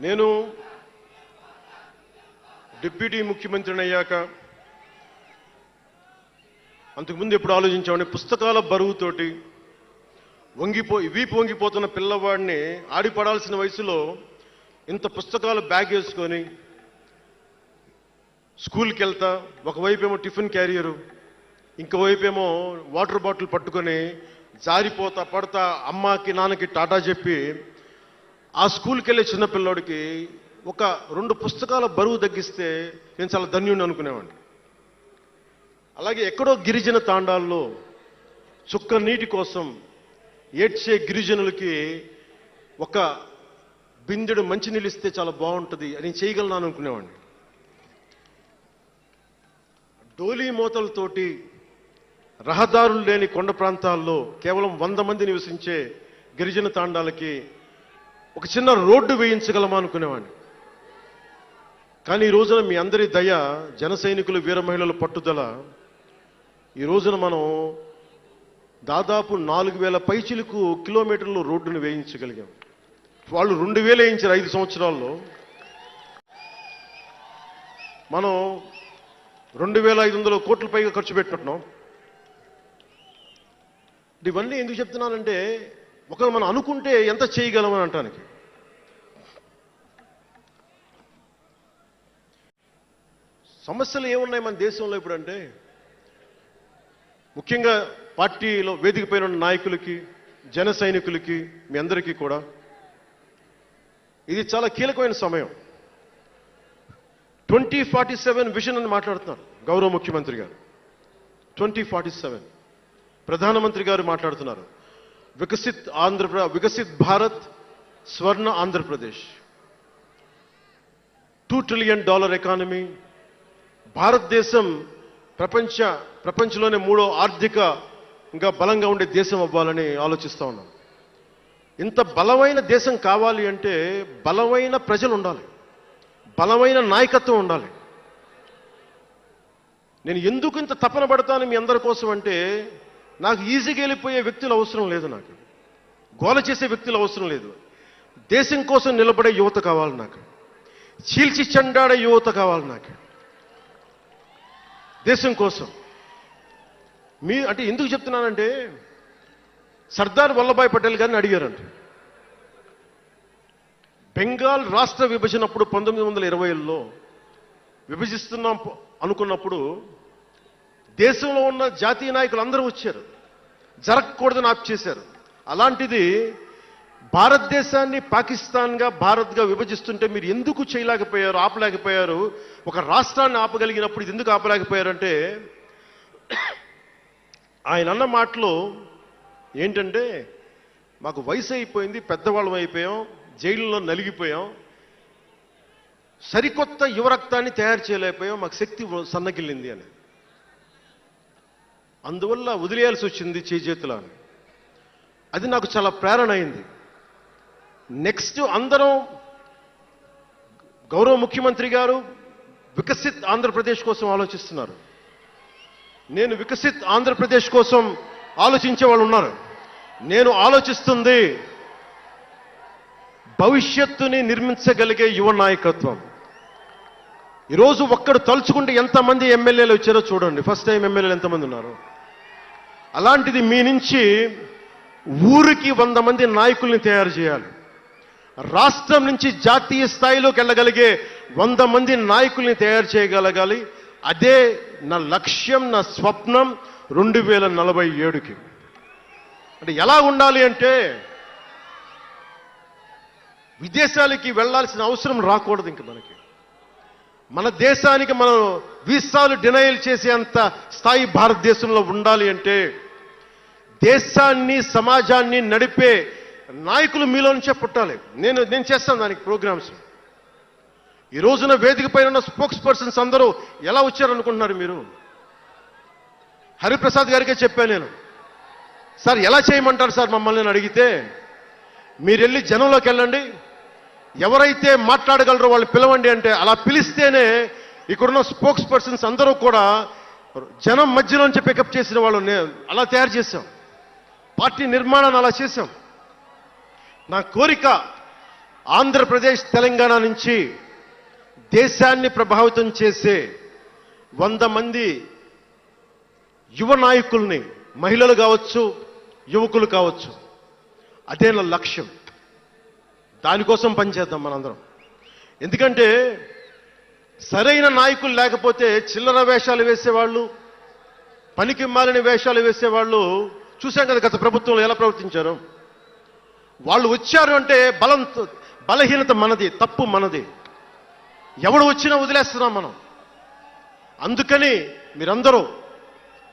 నేను డిప్యూటీ ముఖ్యమంత్రిని అయ్యాక అంతకుముందు ఎప్పుడు ఆలోచించామని, పుస్తకాల బరువుతోటి వీపు వంగిపోతున్న పిల్లవాడిని ఆడిపడాల్సిన వయసులో ఇంత పుస్తకాలు బ్యాగ్ వేసుకొని స్కూల్కి వెళ్తా, ఒకవైపేమో టిఫిన్ క్యారియరు, ఇంకోవైపేమో వాటర్ బాటిల్ పట్టుకొని జారిపోతా పడతా అమ్మకి నాన్నకి టాటా చెప్పి ఆ స్కూల్కి వెళ్ళే చిన్నపిల్లోడికి ఒక 2 పుస్తకాల బరువు తగ్గిస్తే నేను చాలా ధన్యుడిని అనుకునేవాడిని. అలాగే ఎక్కడో గిరిజన తాండాల్లో చుక్క నీటి కోసం ఏడ్చే గిరిజనులకి ఒక బిందెడు మంచినీళ్ళు ఇస్తే చాలా బాగుంటుంది అని చేయగలను అనుకునేవాడిని. డోలీ మూతలతోటి రహదారులు లేని కొండ ప్రాంతాల్లో కేవలం 100 మంది నివసించే గిరిజన తాండాలకి ఒక చిన్న రోడ్డు వేయించగలమా అనుకునేవాడిని. కానీ ఈ రోజున మీ అందరి దయ, జన సైనికులు, వీర మహిళల పట్టుదల, ఈ రోజున మనం దాదాపు 4000 పైచిలకు కిలోమీటర్లు రోడ్డును వేయించగలిగాం. వాళ్ళు 2000 వేయించారు 5 సంవత్సరాల్లో. మనం 2500 కోట్ల పైగా ఖర్చు పెట్టినట్టున్నాం. ఇవన్నీ ఎందుకు చెప్తున్నానంటే, ఒకరు మనం అనుకుంటే ఎంత చేయగలమని అంటానికి. సమస్యలు ఏమున్నాయి మన దేశంలో ఇప్పుడంటే, ముఖ్యంగా పార్టీలో వేదిక పైన ఉన్న నాయకులకి, జన సైనికులకి, మీ అందరికీ కూడా ఇది చాలా కీలకమైన సమయం. 2047 విజన్ అని మాట్లాడుతున్నారు గౌరవ ముఖ్యమంత్రి గారు. 2047 ప్రధానమంత్రి గారు మాట్లాడుతున్నారు. వికసిత్ భారత్, స్వర్ణ ఆంధ్రప్రదేశ్, $2 ట్రిలియన్ ఎకానమీ, భారతదేశం ప్రపంచంలోనే 3వ ఆర్థికంగా బలంగా ఉండే దేశం అవ్వాలని ఆలోచిస్తూ ఉన్నాం. ఇంత బలమైన దేశం కావాలి అంటే బలమైన ప్రజలు ఉండాలి, బలమైన నాయకత్వం ఉండాలి. నేను ఎందుకు ఇంత తపన పడతాను మీ అందరి కోసం అంటే, నాకు ఈజీగా వెళ్ళిపోయే వ్యక్తులు అవసరం లేదు, నాకు గోల చేసే వ్యక్తులు అవసరం లేదు. దేశం కోసం నిలబడే యువత కావాలి నాకు, చీల్చి చెండాడే యువత కావాలి నాకు, దేశం కోసం. అంటే ఎందుకు చెప్తున్నానంటే, సర్దార్ వల్లభాయ్ పటేల్ గారిని అడిగారంట. బెంగాల్ రాష్ట్ర విభజనప్పుడు 1920లో విభజిస్తున్నాం అనుకున్నప్పుడు దేశంలో ఉన్న జాతీయ నాయకులు అందరూ వచ్చారు, జరగకూడదని ఆప్ చేశారు. అలాంటిది భారతదేశాన్ని పాకిస్తాన్గా, భారత్గా విభజిస్తుంటే మీరు ఎందుకు చేయలేకపోయారు, ఆపలేకపోయారు? ఒక రాష్ట్రాన్ని ఆపగలిగినప్పుడు ఇది ఎందుకు ఆపలేకపోయారంటే, ఆయన అన్న మాటలు ఏంటంటే, మాకు వయసు అయిపోయింది, పెద్దవాళ్ళం అయిపోయాం, జైలులో నలిగిపోయాం, సరికొత్త యువరక్తాన్ని తయారు చేయలేకపోయాం, మాకు శక్తి సన్నగిల్లింది అని. అందువల్ల వదిలేయాల్సి వచ్చింది చేజేతుల. అది నాకు చాలా ప్రేరణ అయింది. నెక్స్ట్ అందరం గౌరవ ముఖ్యమంత్రి గారు వికసిత్ ఆంధ్రప్రదేశ్ కోసం ఆలోచిస్తున్నారు. నేను వికసిత్ ఆంధ్రప్రదేశ్ కోసం ఆలోచించే వాళ్ళు ఉన్నారు. నేను ఆలోచిస్తుంది భవిష్యత్తుని నిర్మించగలిగే యువ నాయకత్వం. ఈరోజు ఒక్కడు తలుచుకుంటే ఎంతమంది ఎమ్మెల్యేలు వచ్చారో చూడండి. ఫస్ట్ టైం ఎమ్మెల్యేలు ఎంతమంది ఉన్నారు. అలాంటిది మీ నుంచి ఊరికి 100 మంది నాయకుల్ని తయారు చేయాలి. రాష్ట్రం నుంచి జాతీయ స్థాయిలోకి వెళ్ళగలిగే 100 మంది నాయకుల్ని తయారు చేయగలగాలి. అదే నా లక్ష్యం, నా స్వప్నం 2047కి. అంటే ఎలా ఉండాలి అంటే విదేశాలకి వెళ్లాల్సిన అవసరం రాకూడదు. ఇంక మన దేశానికి మనం వీసాలు డినైల్ చేసేంత స్థాయి భారతదేశంలో ఉండాలి అంటే దేశాన్ని, సమాజాన్ని నడిపే నాయకులు మీలో నుంచే పుట్టాలి. నేను చేస్తాను దానికి ప్రోగ్రామ్స్. ఈ రోజున వేదిక పైన ఉన్న స్పోక్స్ పర్సన్స్ అందరూ ఎలా వచ్చారనుకుంటున్నారు మీరు? హరిప్రసాద్ గారికే చెప్పాను నేను, సార్ ఎలా చేయమంటారు సార్ మమ్మల్ని అని అడిగితే, మీరు వెళ్ళి జనంలోకి వెళ్ళండి, ఎవరైతే మాట్లాడగలరో వాళ్ళు పిలవండి అంటే, అలా పిలిస్తేనే ఇక్కడున్న స్పోక్స్ పర్సన్స్ అందరూ కూడా జనం మధ్యలోంచి పికప్ చేసిన వాళ్ళు అలా తయారు చేశాం. పార్టీ నిర్మాణాన్ని అలా చేశాం. నా కోరిక ఆంధ్రప్రదేశ్, తెలంగాణ నుంచి దేశాన్ని ప్రభావితం చేసే 100 మంది యువ నాయకుల్ని, మహిళలు కావచ్చు, యువకులు కావచ్చు, అదే నా లక్ష్యం. దానికోసం పనిచేద్దాం మనందరం. ఎందుకంటే సరైన నాయకులు లేకపోతే చిల్లర వేషాలు వేసేవాళ్ళు, పనికి మాలిన వేషాలు వేసేవాళ్ళు చూశాం కదా గత ప్రభుత్వంలో ఎలా ప్రవర్తించారు. వాళ్ళు వచ్చారు అంటే బలహీనత మనది, తప్పు మనది. ఎవడు వచ్చినా వదిలేస్తున్నాం మనం. అందుకని మీరందరూ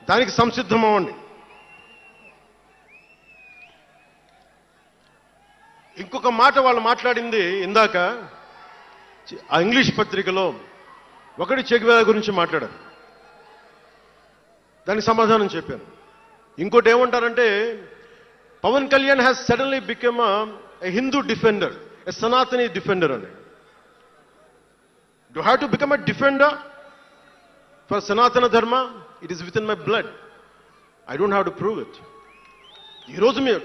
దానికి సంసిద్ధం అవ్వండి. ఇంకొక మాట వాళ్ళు మాట్లాడింది ఇందాక ఆ ఇంగ్లీష్ పత్రికలో, ఒకటి చెగువేరా గురించి మాట్లాడారు, దానికి సమాధానం చెప్పాను. ఇంకోటి ఏమంటారంటే Pawan Kalyan has suddenly become a Hindu defender, a Sanatani defender అని. Do I have to become a defender for Sanatana Dharma? It is within my blood. I don't have to prove it.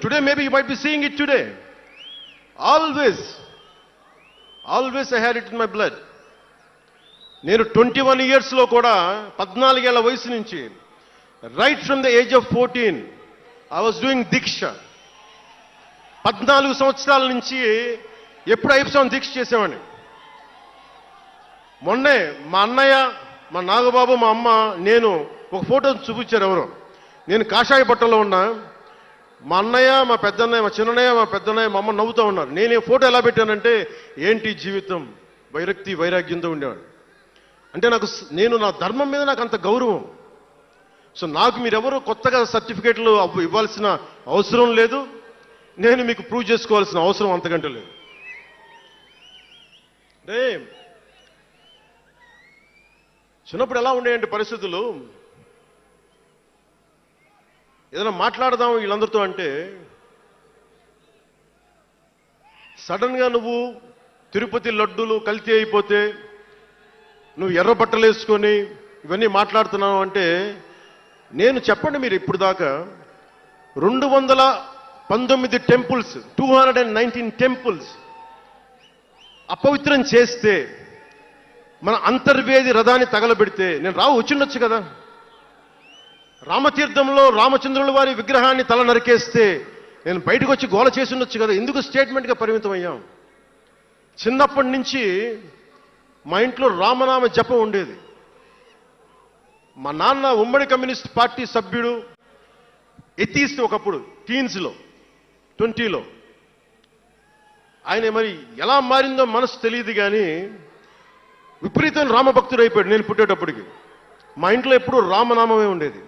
Today maybe you might be seeing it today. Always I had it in my blood. నేను 21 years లో కూడా 14 ఏళ్ల వయసు నుంచి, right from the age of 14 I was doing దీక్ష. 14 సంవత్సరాల నుంచి ఎప్పుడు అయ్యప్ప దీక్ష చేసేవాడిని. మొన్నే మా అన్నయ్య, మా నాగబాబు, మా అమ్మ, నేను ఒక ఫోటో చూపించారు ఎవరో. నేను కాషాయ బట్టలో ఉన్నా, మా అన్నయ్య, మా పెద్దన్నయ్య, మా చిన్నయ్య, మా పెద్దన్నయ్య, మా అమ్మ నవ్వుతూ ఉన్నారు. నేను ఈ ఫోటో ఎలా పెట్టానంటే ఏంటి జీవితం, వైరక్తి వైరాగ్యంతో ఉండేవాడు. అంటే నేను నా ధర్మం మీద నాకు అంత గౌరవం. సో నాకు మీరెవరు కొత్తగా సర్టిఫికేట్లు ఇవ్వాల్సిన అవసరం లేదు, నేను మీకు ప్రూవ్ చేసుకోవాల్సిన అవసరం అంతకంటే లేదు. అంటే చిన్నప్పుడు ఎలా ఉండేయంటే పరిస్థితులు, ఏదైనా మాట్లాడదాం వీళ్ళందరితో అంటే సడన్గా నువ్వు తిరుపతి లడ్డూలు కల్తీ అయిపోతే నువ్వు ఎర్ర బట్టలు వేసుకొని ఇవన్నీ మాట్లాడుతున్నావు అంటే, నేను చెప్పండి మీరు ఇప్పుడు దాకా 219 టెంపుల్స్, 219 టెంపుల్స్ అపవిత్రం చేస్తే, మన అంతర్వేది రథాన్ని తగలబెడితే నేను వచ్చిండొచ్చు కదా. రామతీర్థంలో రామచంద్రుల వారి విగ్రహాన్ని తల నరికేస్తే నేను బయటకు వచ్చి గోల చేసి ఉండొచ్చు కదా. ఎందుకు స్టేట్మెంట్గా పరిమితం అయ్యాం? చిన్నప్పటి నుంచి మా ఇంట్లో రామనామ జపం ఉండేది. మా నాన్న ఉమ్మడి కమ్యూనిస్ట్ పార్టీ సభ్యుడు, ఎథీస్ట్ ఒకప్పుడు, టీన్స్లో 20లో. ఆయన మరి ఎలా మారిందో మనసు తెలియదు కానీ విపరీతం రామభక్తుడు అయిపోయాడు. నేను పుట్టేటప్పటికి మా ఇంట్లో ఎప్పుడూ రామనామమే ఉండేది.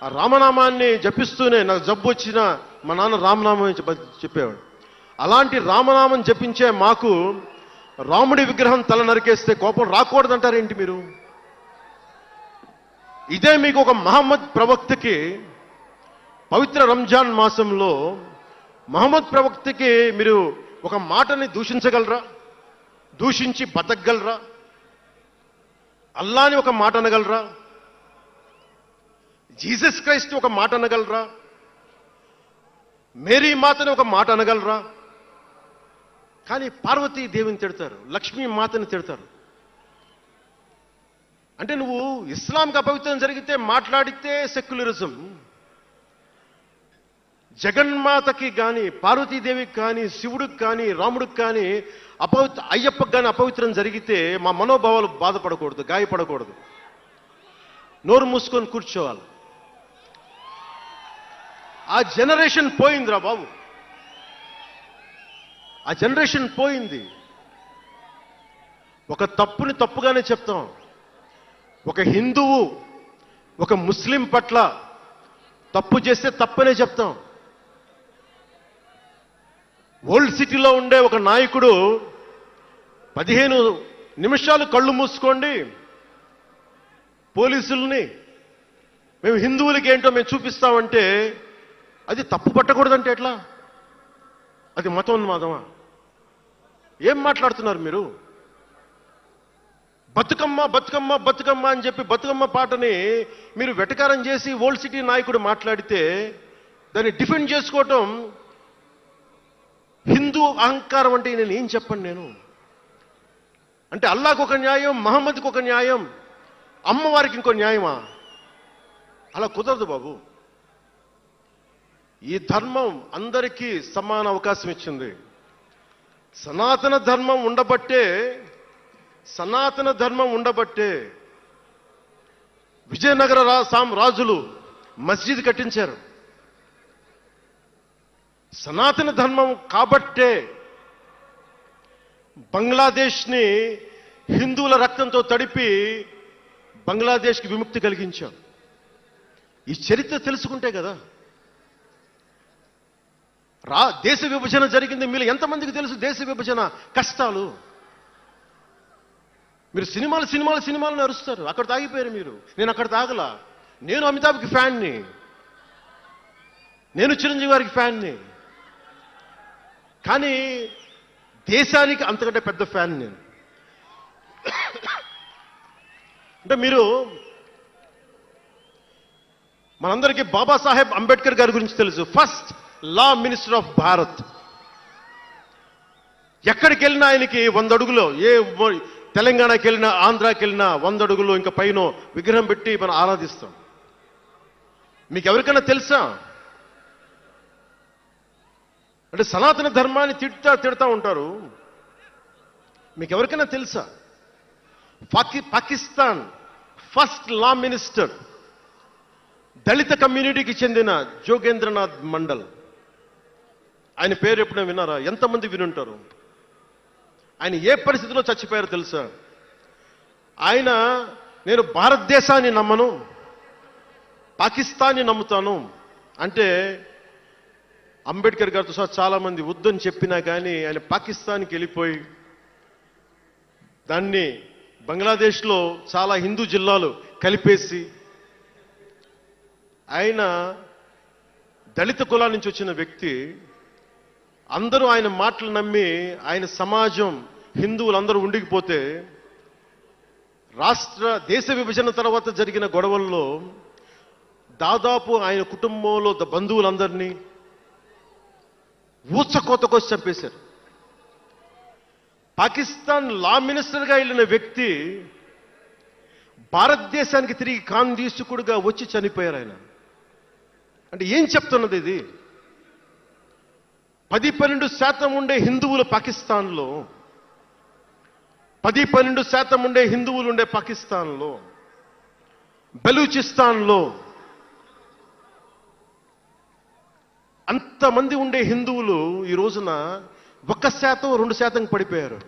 ఆ రామనామాన్ని జపిస్తూనే నాకు జబ్బు వచ్చినా మా నాన్న రామనామం చెప్పేవాడు. అలాంటి రామనామం జపించే మాకు రాముడి విగ్రహం తల నరికేస్తే కోపం రాకూడదంటారేంటి మీరు? ఇదే మీకు ఒక మహమ్మద్ ప్రవక్తకి పవిత్ర రంజాన్ మాసంలో మహమ్మద్ ప్రవక్తకి మీరు ఒక మాటని దూషించగలరా? దూషించి బతకగలరా? అల్లాని ఒక మాట అనగలరా? జీసస్ క్రైస్ట్ ఒక మాట అనగలరా? మేరీ మాతని ఒక మాట అనగలరా? కానీ పార్వతీ దేవిని తిడతారు, లక్ష్మీ మాతని తిడతారు. అంటే నువ్వు ఇస్లాంకి అపవిత్రం జరిగితే మాట్లాడితే సెక్యులరిజం, జగన్మాతకి కానీ పార్వతీదేవికి కానీ శివుడికి కానీ రాముడికి కానీ అయ్యప్పకి కానీ అపవిత్రం జరిగితే మా మనోభావాలు బాధపడకూడదు, గాయపడకూడదు, నోరు మూసుకొని కూర్చోవాలి. ఆ జనరేషన్ పోయిందిరా బాబు, ఆ జనరేషన్ పోయింది. ఒక తప్పుని తప్పుగానే చెప్తాం. ఒక హిందువు ఒక ముస్లిం పట్ల తప్పు చేస్తే తప్పనే చెప్తాం. ఓల్డ్ సిటీలో ఉండే ఒక నాయకుడు 15 నిమిషాలు కళ్ళు మూసుకోండి, పోలీసుల్ని మేము హిందువులకి ఏంటో మేము చూపిస్తామంటే అది తప్పు పట్టకూడదంటే ఎట్లా? అది మతోన్మాదమా? ఏం మాట్లాడుతున్నారు మీరు? బతుకమ్మ బతుకమ్మ బతుకమ్మ అని చెప్పి బతుకమ్మ పాటని మీరు వెటకారం చేసి ఓల్డ్ సిటీ నాయకుడు మాట్లాడితే దాన్ని డిఫెండ్ చేసుకోవటం హిందూ అహంకారం అంటే నేను ఏం చెప్పండి? నేను అంటే అల్లాహకు ఒక న్యాయం, మహమ్మద్కి ఒక న్యాయం, అమ్మవారికి ఇంకో న్యాయమా? అలా కుదరదు బాబు. ఈ ధర్మం అందరికీ సమాన అవకాశం ఇచ్చింది. సనాతన ధర్మం ఉండబట్టే విజయనగర రాజులు మస్జిద్ కట్టించారు. సనాతన ధర్మం కాబట్టే బంగ్లాదేశ్ని హిందువుల రక్తంతో తడిపి బంగ్లాదేశ్కి విముక్తి కలిగించాం. ఈ చరిత్ర తెలుసుకుంటే కదా. దేశ విభజన జరిగింది. మీరు ఎంతమందికి తెలుసు దేశ విభజన కష్టాలు? మీరు సినిమాలు నరుస్తారు, అక్కడ తాగిపోయారు మీరు. నేను అక్కడ తాగలా. నేను అమితాబ్కి ఫ్యాన్ని, నేను చిరంజీవి గారికి ఫ్యాన్ని, కానీ దేశానికి అంతకంటే పెద్ద ఫ్యాన్ నేను. అంటే మీరు మనందరికీ బాబాసాహెబ్ అంబేద్కర్ గారి గురించి తెలుసు. First law minister of Bharat. ఎక్కడికి వెళ్ళినా ఆయనకి 100 అడుగులో, ఏ తెలంగాణకి వెళ్ళినా ఆంధ్రాకి వెళ్ళినా 100 అడుగులో ఇంకా పైన విగ్రహం పెట్టి మనం ఆరాధిస్తాం. మీకు ఎవరికైనా తెలుసా? అంటే సనాతన ధర్మాన్ని తిడతా ఉంటారు. మీకు ఎవరికైనా తెలుసా? పాకిస్తాన్ ఫస్ట్ లా మినిస్టర్ దళిత కమ్యూనిటీకి చెందిన జోగేంద్రనాథ్ మండల్. ఆయన పేరు ఎప్పుడైనా విన్నారా? ఎంతమంది వినుంటారు? ఆయన ఏ పరిస్థితిలో చచ్చిపోయారో తెలుసా? ఆయన నేను భారతదేశాన్ని నమ్మను, పాకిస్తాన్ని నమ్ముతాను అంటే అంబేద్కర్ గారితో సహా చాలా మంది వద్దని చెప్పినా కానీ ఆయన పాకిస్తాన్కి వెళ్ళిపోయి దాన్ని బంగ్లాదేశ్లో చాలా హిందూ జిల్లాలు కలిపేసి ఆయన దళిత కులాల నుంచి వచ్చిన వ్యక్తి. అందరూ ఆయన మాటలు నమ్మి ఆయన సమాజం హిందువులందరూ ఉండిపోతే దేశ విభజన తర్వాత జరిగిన గొడవల్లో దాదాపు ఆయన కుటుంబంలో బంధువులందరినీ ఊచకోతకొచ్చి చంపేశారు. పాకిస్తాన్ లా మినిస్టర్గా వెళ్ళిన వ్యక్తి భారతదేశానికి తిరిగి కాందీసుకుడుగా వచ్చి చనిపోయారు ఆయన. అంటే ఏం చెప్తున్నది ఇది? 10-12% ఉండే హిందువులు పాకిస్తాన్లో, 10-12% ఉండే హిందువులు ఉండే పాకిస్తాన్లో, బలూచిస్తాన్లో అంతమంది ఉండే హిందువులు ఈ రోజున 1%-2% పడిపోయారు.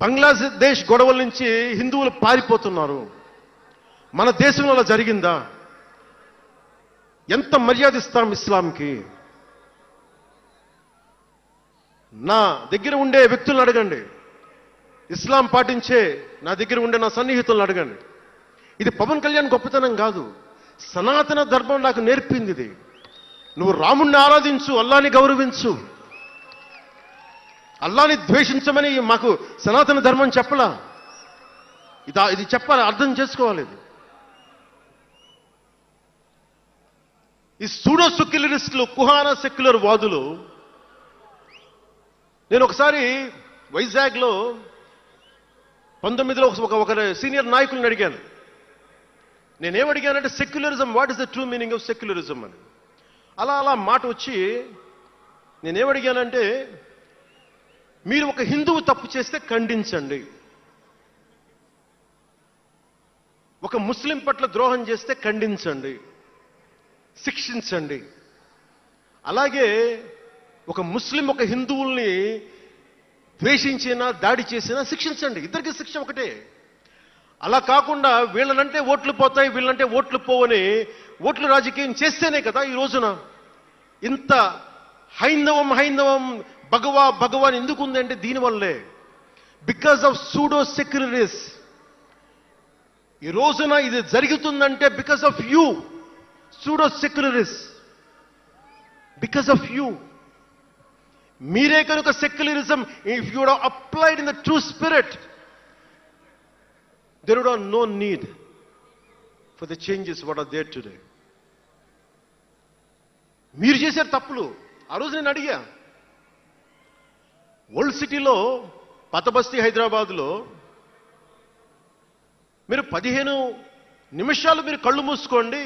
బంగ్లాదేశ్ గొడవల నుంచి హిందువులు పారిపోతున్నారు. మన దేశంలో అలా జరిగిందా? ఎంత మర్యాదిస్తాం ఇస్లాంకి? నా దగ్గర ఉండే వ్యక్తులను అడగండి, ఇస్లాం పాటించే నా దగ్గర ఉండే నా సన్నిహితులను అడగండి. ఇది పవన్ కళ్యాణ్ గొప్పతనం కాదు, సనాతన ధర్మం నాకు నేర్పింది ఇది. నువ్వు రాముణ్ణి ఆరాధించు, అల్లాని గౌరవించు, అల్లాని ద్వేషించమని మాకు సనాతన ధర్మం చెప్పలా. ఇది చెప్పాలి, అర్థం చేసుకోవాలి. ఈ సూడో సెక్యులరిస్టులు, కుహానా సెక్యులర్ వాదులు, నేను ఒకసారి వైజాగ్లో 19లో ఒక సీనియర్ నాయకుల్ని అడిగాను. నేనేమడిగానంటే secularism, what is the true meaning of secularism అని. అలా మాట వచ్చి నేనేమడిగానంటే, మీరు ఒక హిందువు తప్పు చేస్తే ఖండించండి, ఒక ముస్లిం పట్ల ద్రోహం చేస్తే ఖండించండి, శిక్షించండి. అలాగే ఒక ముస్లిం ఒక హిందువుల్ని ద్వేషించినా దాడి చేసినా శిక్షించండి, ఇద్దరికి శిక్ష ఒకటే. అలా కాకుండా వీళ్ళనంటే ఓట్లు పోతాయి, వీళ్ళంటే ఓట్లు పోవని ఓట్లు రాజకీయం చేస్తేనే కదా ఈ రోజున ఇంత హైందవం భగవాన్ ఎందుకు ఉందంటే దీనివల్లే, బికాజ్ ఆఫ్ సూడో సెక్యులరిస్. ఈ రోజున ఇది జరుగుతుందంటే because of you pseudo secularists, because of you. మీరే కనుక secularism, if you would applied in the true spirit, there would have no need for the changes what are there today. మీరు చేశారు తప్పులు. ఆ రోజు నేను అడిగా, ఓల్డ్ సిటీలో పతబస్తీ హైదరాబాద్లో మీరు 15 నిమిషాలు మీరు కళ్ళు మూసుకోండి,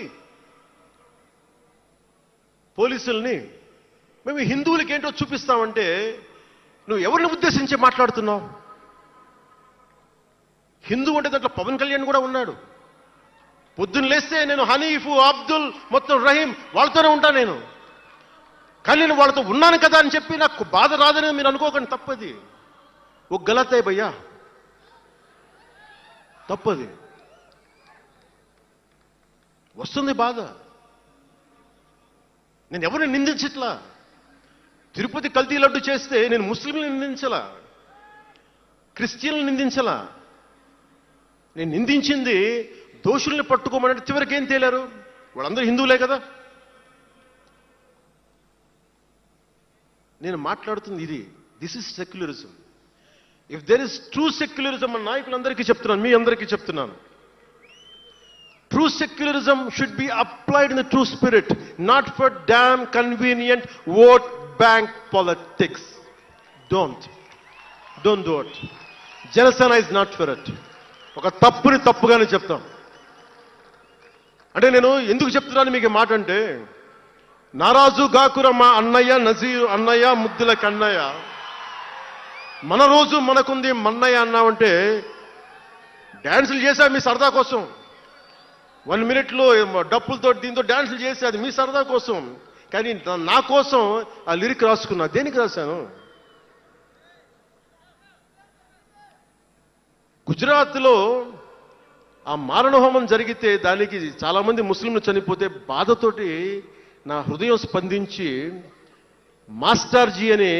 పోలీసుల్ని మేము హిందువులకి ఏంటో చూపిస్తామంటే నువ్వు ఎవరిని ఉద్దేశించి మాట్లాడుతున్నావు? హిందూ అంటే దాంట్లో పవన్ కళ్యాణ్ కూడా ఉన్నాడు. పొద్దున్న లేస్తే నేను హనీఫ్, అబ్దుల్, మొత్తం రహీం వాళ్ళతోనే ఉంటాను నేను. కానీ నేను వాళ్ళతో ఉన్నాను కదా అని చెప్పి నాకు బాధ రాదని మీరు అనుకోకండి, తప్పది. ఓ గలత్ భయ్యా, తప్పది. వస్తుంది బాధ. నేను ఎవరిని నిందించట్లా. తిరుపతి కల్తీ లడ్డు చేస్తే నేను ముస్లింలను నిందించలా, క్రిస్టియన్లను నిందించలా. నేను నిందించింది దోషుల్ని పట్టుకోమని. చివరికి ఏం తేలారు? వాళ్ళందరూ హిందువులే కదా. నేను మాట్లాడుతుంది ఇది. This is secularism. If there is true secularism అని నాయకులందరికీ చెప్తున్నాను, మీ అందరికీ చెప్తున్నాను. True secularism should be applied in the true spirit, not for damn convenient vote bank politics. Don't do it. Janasena is not for it. ఒక తప్పుని తప్పుగానే చెప్తాం. అంటే నేను ఎందుకు చెప్తున్నాను మీకు మాట అంటే, నారాజు గాకురమ్మ అన్నయ్య, నజీరు అన్నయ్య, ముద్దుల కన్నయ్య, మన రోజు మనకుంది మన్నయ్య అన్నామంటే డ్యాన్సులు చేశా మీ సరదా కోసం. 1 minute డప్పులతో దీంతో డ్యాన్సులు చేసి అది మీ సరదా కోసం. కానీ నా కోసం ఆ లిరిక్ రాసుకున్నా. దేనికి రాశాను? గుజరాత్లో ఆ మారణహోమం జరిగితే దానికి చాలామంది ముస్లింలు చనిపోతే బాధతోటి నా హృదయం స్పందించి మాస్టర్జీ అనే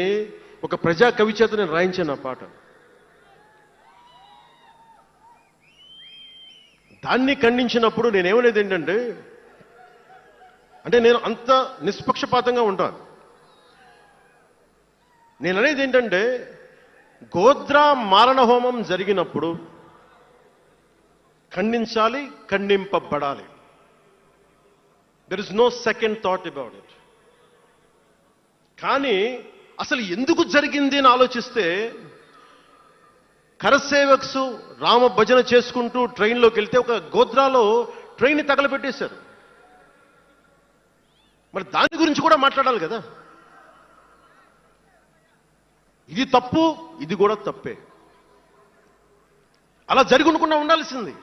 ఒక ప్రజా కవి చేత నేను రాయించాను ఆ పాట. దాన్ని ఖండించినప్పుడు నేనేమనేది ఏంటంటే, అంటే నేను అంత నిష్పక్షపాతంగా ఉంటాను. నేను అనేది ఏంటంటే, గోద్రా మారణహోమం జరిగినప్పుడు ఖండించాలి, ఖండింపబడాలి. There is no second thought about it. కానీ అసలు ఎందుకు జరిగింది అని ఆలోచిస్తే, కరసేవక్స్ రామ భజన చేసుకుంటూ ట్రైన్లోకి వెళ్తే ఒక గోద్రాలో ట్రైన్ని తగలబెట్టేశారు. మరి దాని గురించి కూడా మాట్లాడాలి కదా. ఇది తప్పు, ఇది కూడా తప్పే. అలా జరిగి ఉండకుండా ఉండాల్సింది.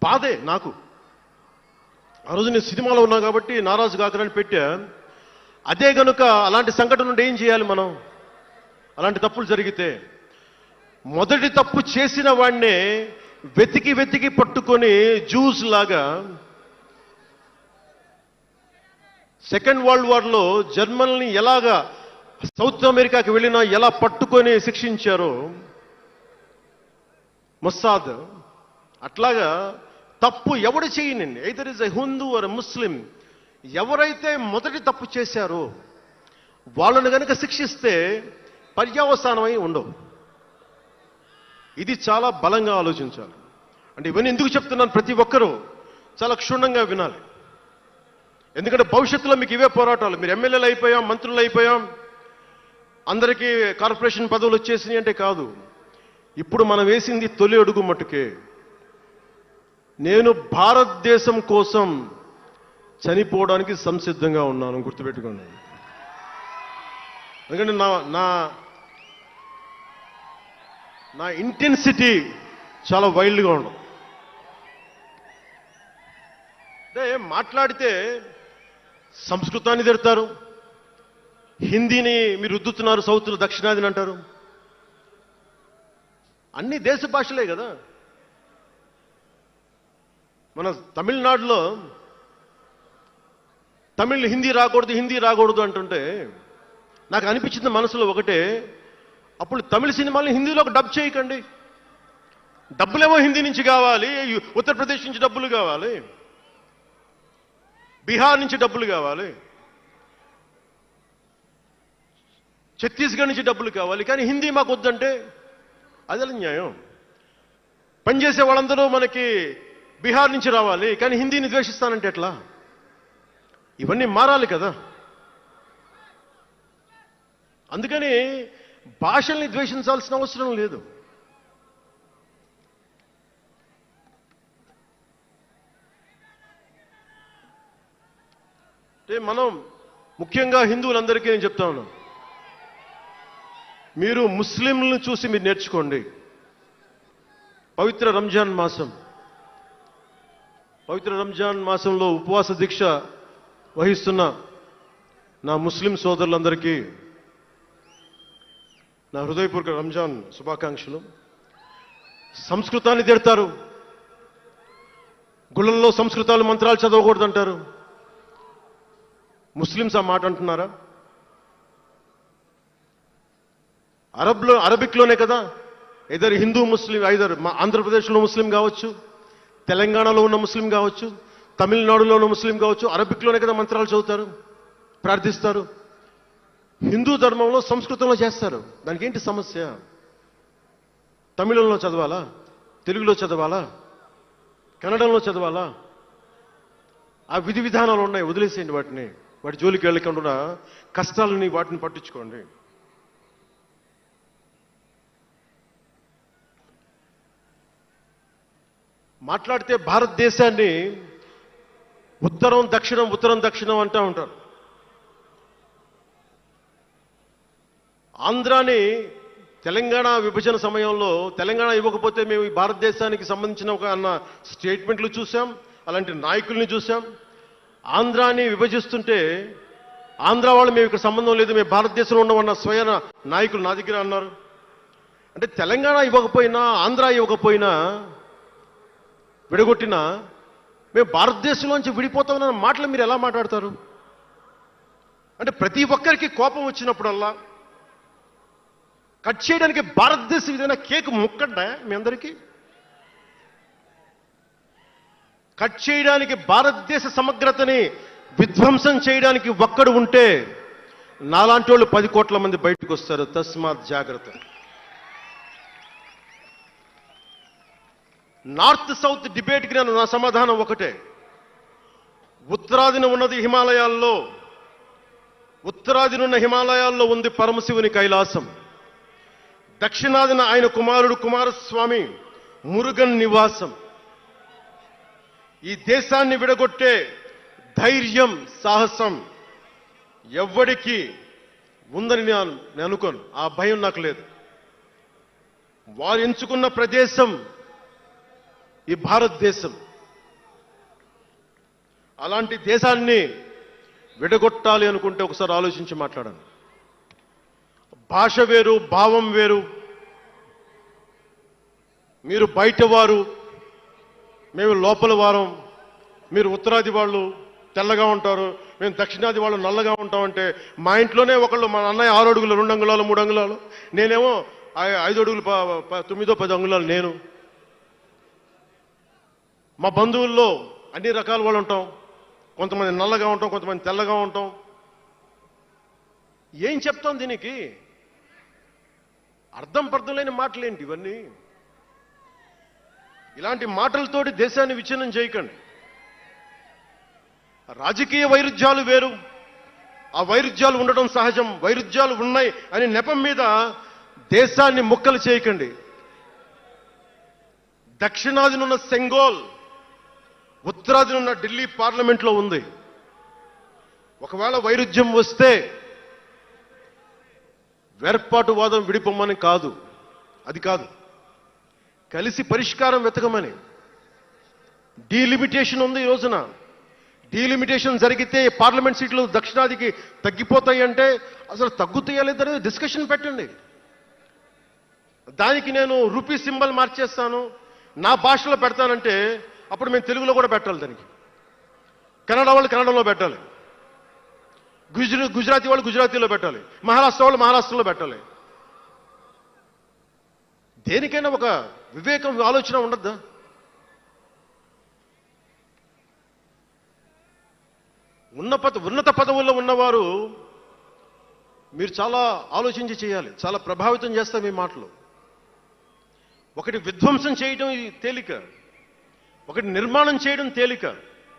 బాధే నాకు. ఆ రోజు నేను సినిమాలో ఉన్నా కాబట్టి నారాజు గాకరని పెట్టా. అదే గనుక అలాంటి సంఘటన నుండి ఏం చేయాలి మనం? అలాంటి తప్పులు జరిగితే మొదటి తప్పు చేసిన వాడినే వెతికి పట్టుకొని జ్యూస్ లాగా సెకండ్ వరల్డ్ వార్లో జర్మనీని ఎలాగా సౌత్ అమెరికాకి వెళ్ళినా ఎలా పట్టుకొని శిక్షించారో మొస్సాద్, అట్లాగా తప్పు ఎవడు చేయనండి, either is a Hindu or Muslim, ఎవరైతే మొదటి తప్పు చేశారో వాళ్ళను గనక శిక్షిస్తే పర్యవసానమై ఉండవు. ఇది చాలా బలంగా ఆలోచించాలి. అంటే ఇవన్నీ ఎందుకు చెప్తున్నాను, ప్రతి ఒక్కరూ చాలా క్షుణ్ణంగా వినాలి. ఎందుకంటే భవిష్యత్తులో మీకు ఇవే పోరాటాలు. మీరు ఎమ్మెల్యేలు అయిపోయాం, మంత్రులు అయిపోయాం, అందరికీ కార్పొరేషన్ పదవులు వచ్చేసినాయి అంటే కాదు. ఇప్పుడు మనం వేసింది తొలి అడుగు మట్టుకే. నేను భారతదేశం కోసం చనిపోవడానికి సంసిద్ధంగా ఉన్నాను, గుర్తుపెట్టుకోండి. ఎందుకంటే నా ఇంటెన్సిటీ చాలా వైల్డ్గా ఉండదు. అంటే మాట్లాడితే సంస్కృతాన్ని తిడతారు, హిందీని మీరు రుద్దుతున్నారు, సౌత్లో దక్షిణాదిని అంటారు. అన్ని దేశ భాషలే కదా. మన తమిళనాడులో తమిళ్ హిందీ రాకూడదు అంటుంటే నాకు అనిపించింది మనసులో ఒకటే, అప్పుడు తమిళ సినిమాల్ని హిందీలోకి డబ్ చేయకండి. డబ్బులేమో హిందీ నుంచి కావాలి, ఉత్తరప్రదేశ్ నుంచి డబ్బులు కావాలి, బీహార్ నుంచి డబ్బులు కావాలి, ఛత్తీస్గఢ్ నుంచి డబ్బులు కావాలి, కానీ హిందీ మాకు వద్దంటే అదే న్యాయం. పనిచేసే వాళ్ళందరూ మనకి బీహార్ నుంచి రావాలి, కానీ హిందీని ద్వేషిస్తానంటే ఎట్లా? ఇవన్నీ మారాలి కదా. అందుకని భాషల్ని ద్వేషించాల్సిన అవసరం లేదు. అంటే మనం ముఖ్యంగా హిందువులందరికీ నేను చెప్తా ఉన్నాను, మీరు ముస్లింలను చూసి మీరు నేర్చుకోండి. పవిత్ర రంజాన్ మాసంలో ఉపవాస దీక్ష వహిస్తున్న నా ముస్లిం సోదరులందరికీ నా హృదయపూర్వక రంజాన్ శుభాకాంక్షలు. సంస్కృతాన్ని తిడతారు, గుళ్ళల్లో సంస్కృతాలు మంత్రాలు చదవకూడదంటారు. ముస్లిమ్స్ ఆ మాట అంటున్నారా? అరబిక్లోనే కదా, ఐదర్ హిందూ ముస్లిం, ఐదర్ ఆంధ్రప్రదేశ్లో ముస్లిం కావచ్చు, తెలంగాణలో ఉన్న ముస్లిం కావచ్చు, తమిళనాడులో ఉన్న ముస్లిం కావచ్చు, అరబిక్లోనే కదా మంత్రాలు చదువుతారు, ప్రార్థిస్తారు. హిందూ ధర్మంలో సంస్కృతంలో చేస్తారు. దానికి ఏంటి సమస్య? తమిళంలో చదవాలా, తెలుగులో చదవాలా, కన్నడంలో చదవాలా? ఆ విధి విధానాలు ఉన్నాయి, వదిలేసేయండి వాటిని. వాటి జోలికి వెళ్ళకుండా కష్టాలని వాటిని పట్టించుకోండి. మాట్లాడితే భారతదేశాన్ని ఉత్తరం దక్షిణం అంటూ ఉంటారు. ఆంధ్రాని తెలంగాణ విభజన సమయంలో తెలంగాణ ఇవ్వకపోతే మేము ఈ భారతదేశానికి సంబంధించిన ఒక అన్న స్టేట్మెంట్లు చూసాం, అలాంటి నాయకుల్ని చూసాం. ఆంధ్రాని విభజిస్తుంటే ఆంధ్ర వాళ్ళు మేము ఇక్కడ సంబంధం లేదు, మేము భారతదేశంలో ఉన్నామన్న స్వయం నాయకులు నా దగ్గర అన్నారు. అంటే తెలంగాణ ఇవ్వకపోయినా, ఆంధ్ర ఇవ్వకపోయినా, విడగొట్టినా మేము భారతదేశంలోంచి విడిపోతామన్న మాటలు మీరు ఎలా మాట్లాడతారు? అంటే ప్రతి ఒక్కరికి కోపం వచ్చినప్పుడల్లా కట్ చేయడానికి భారతదేశం ఏదైనా కేక్ ముక్కండా మీ అందరికీ? కట్ చేయడానికి, భారతదేశ సమగ్రతని విధ్వంసం చేయడానికి ఒక్కడు ఉంటే నాలాంటి వాళ్ళు 10 కోట్ల మంది బయటకు వస్తారు. తస్మాత్ జాగ్రత్త. నార్త్ సౌత్ డిబేట్కి నా సమాధానం ఒకటే. ఉత్తరాదిన ఉన్న హిమాలయాల్లో ఉంది పరమశివుని కైలాసం. దక్షిణాదిన ఆయన కుమారుడు కుమారస్వామి మురుగన్ నివాసం. ఈ దేశాన్ని విడగొట్టే ధైర్యం, సాహసం ఎవ్వడికి ఉందని నేను అనుకోను. ఆ భయం నాకు లేదు. వారు ఎంచుకున్న ప్రదేశం ఈ భారతదేశం. అలాంటి దేశాన్ని విడగొట్టాలి అనుకుంటే ఒకసారి ఆలోచించి మాట్లాడండి. భాష వేరు, భావం వేరు. మీరు బయట వారు, మేము లోపల వారం. మీరు ఉత్తరాది వాళ్ళు తెల్లగా ఉంటారు, మేము దక్షిణాది వాళ్ళు నల్లగా ఉంటామంటే మా ఇంట్లోనే ఒకళ్ళు, మా అన్నయ్య 6 అడుగులు 2 అంగుళాలు 3 అంగుళాలు, నేనేమో 5 అడుగులు 9 10 అంగుళాలు. నేను మా బంధువుల్లో అన్ని రకాల వాళ్ళు ఉంటాం. కొంతమంది నల్లగా ఉంటాం, కొంతమంది తెల్లగా ఉంటాం. ఏం చెప్తాం దీనికి? అర్థం పర్థం లేని మాటలేంటి ఇవన్నీ? ఇలాంటి మాటలతోటి దేశాన్ని విచ్ఛిన్నం చేయకండి. రాజకీయ వైరుధ్యాలు వేరు, ఆ వైరుధ్యాలు ఉండడం సహజం. వైరుధ్యాలు ఉన్నాయి అనే నెపం మీద దేశాన్ని ముక్కలు చేయకండి. దక్షిణాదినున్న సెంగోల్, ఉత్తరాదినున్న ఢిల్లీ పార్లమెంట్లో ఉంది. ఒకవేళ వైరుధ్యం వస్తే వేర్పాటువాదం విడిపోమని కాదు, అది కాదు, కలిసి పరిష్కారం వెతకమని. డీలిమిటేషన్ ఉంది ఈ రోజున. డీలిమిటేషన్ జరిగితే పార్లమెంట్ సీట్లు దక్షిణాదికి తగ్గిపోతాయి అంటే అసలు తగ్గుతాయా లేదనేది డిస్కషన్ పెట్టండి. దానికి నేను రూపీ సింబల్ మార్చేస్తాను, నా భాషలో పెడతానంటే అప్పుడు మేము తెలుగులో కూడా పెట్టాలి. దానికి కన్నడ వాళ్ళు కన్నడలో పెట్టాలి, గుజరాతీ వాళ్ళు గుజరాతీలో పెట్టాలి, మహారాష్ట్ర వాళ్ళు మహారాష్ట్రలో పెట్టాలి. దేనికైనా ఒక వివేకం, ఆలోచన ఉండద్దా? ఉన్నత పదవుల్లో ఉన్నవారు మీరు చాలా ఆలోచించి చేయాలి. చాలా ప్రభావితం చేస్తాయి మీ మాటలు. ఒకటి విధ్వంసం చేయడం తేలిక, ఒకటి నిర్మాణం చేయడం తేలిక,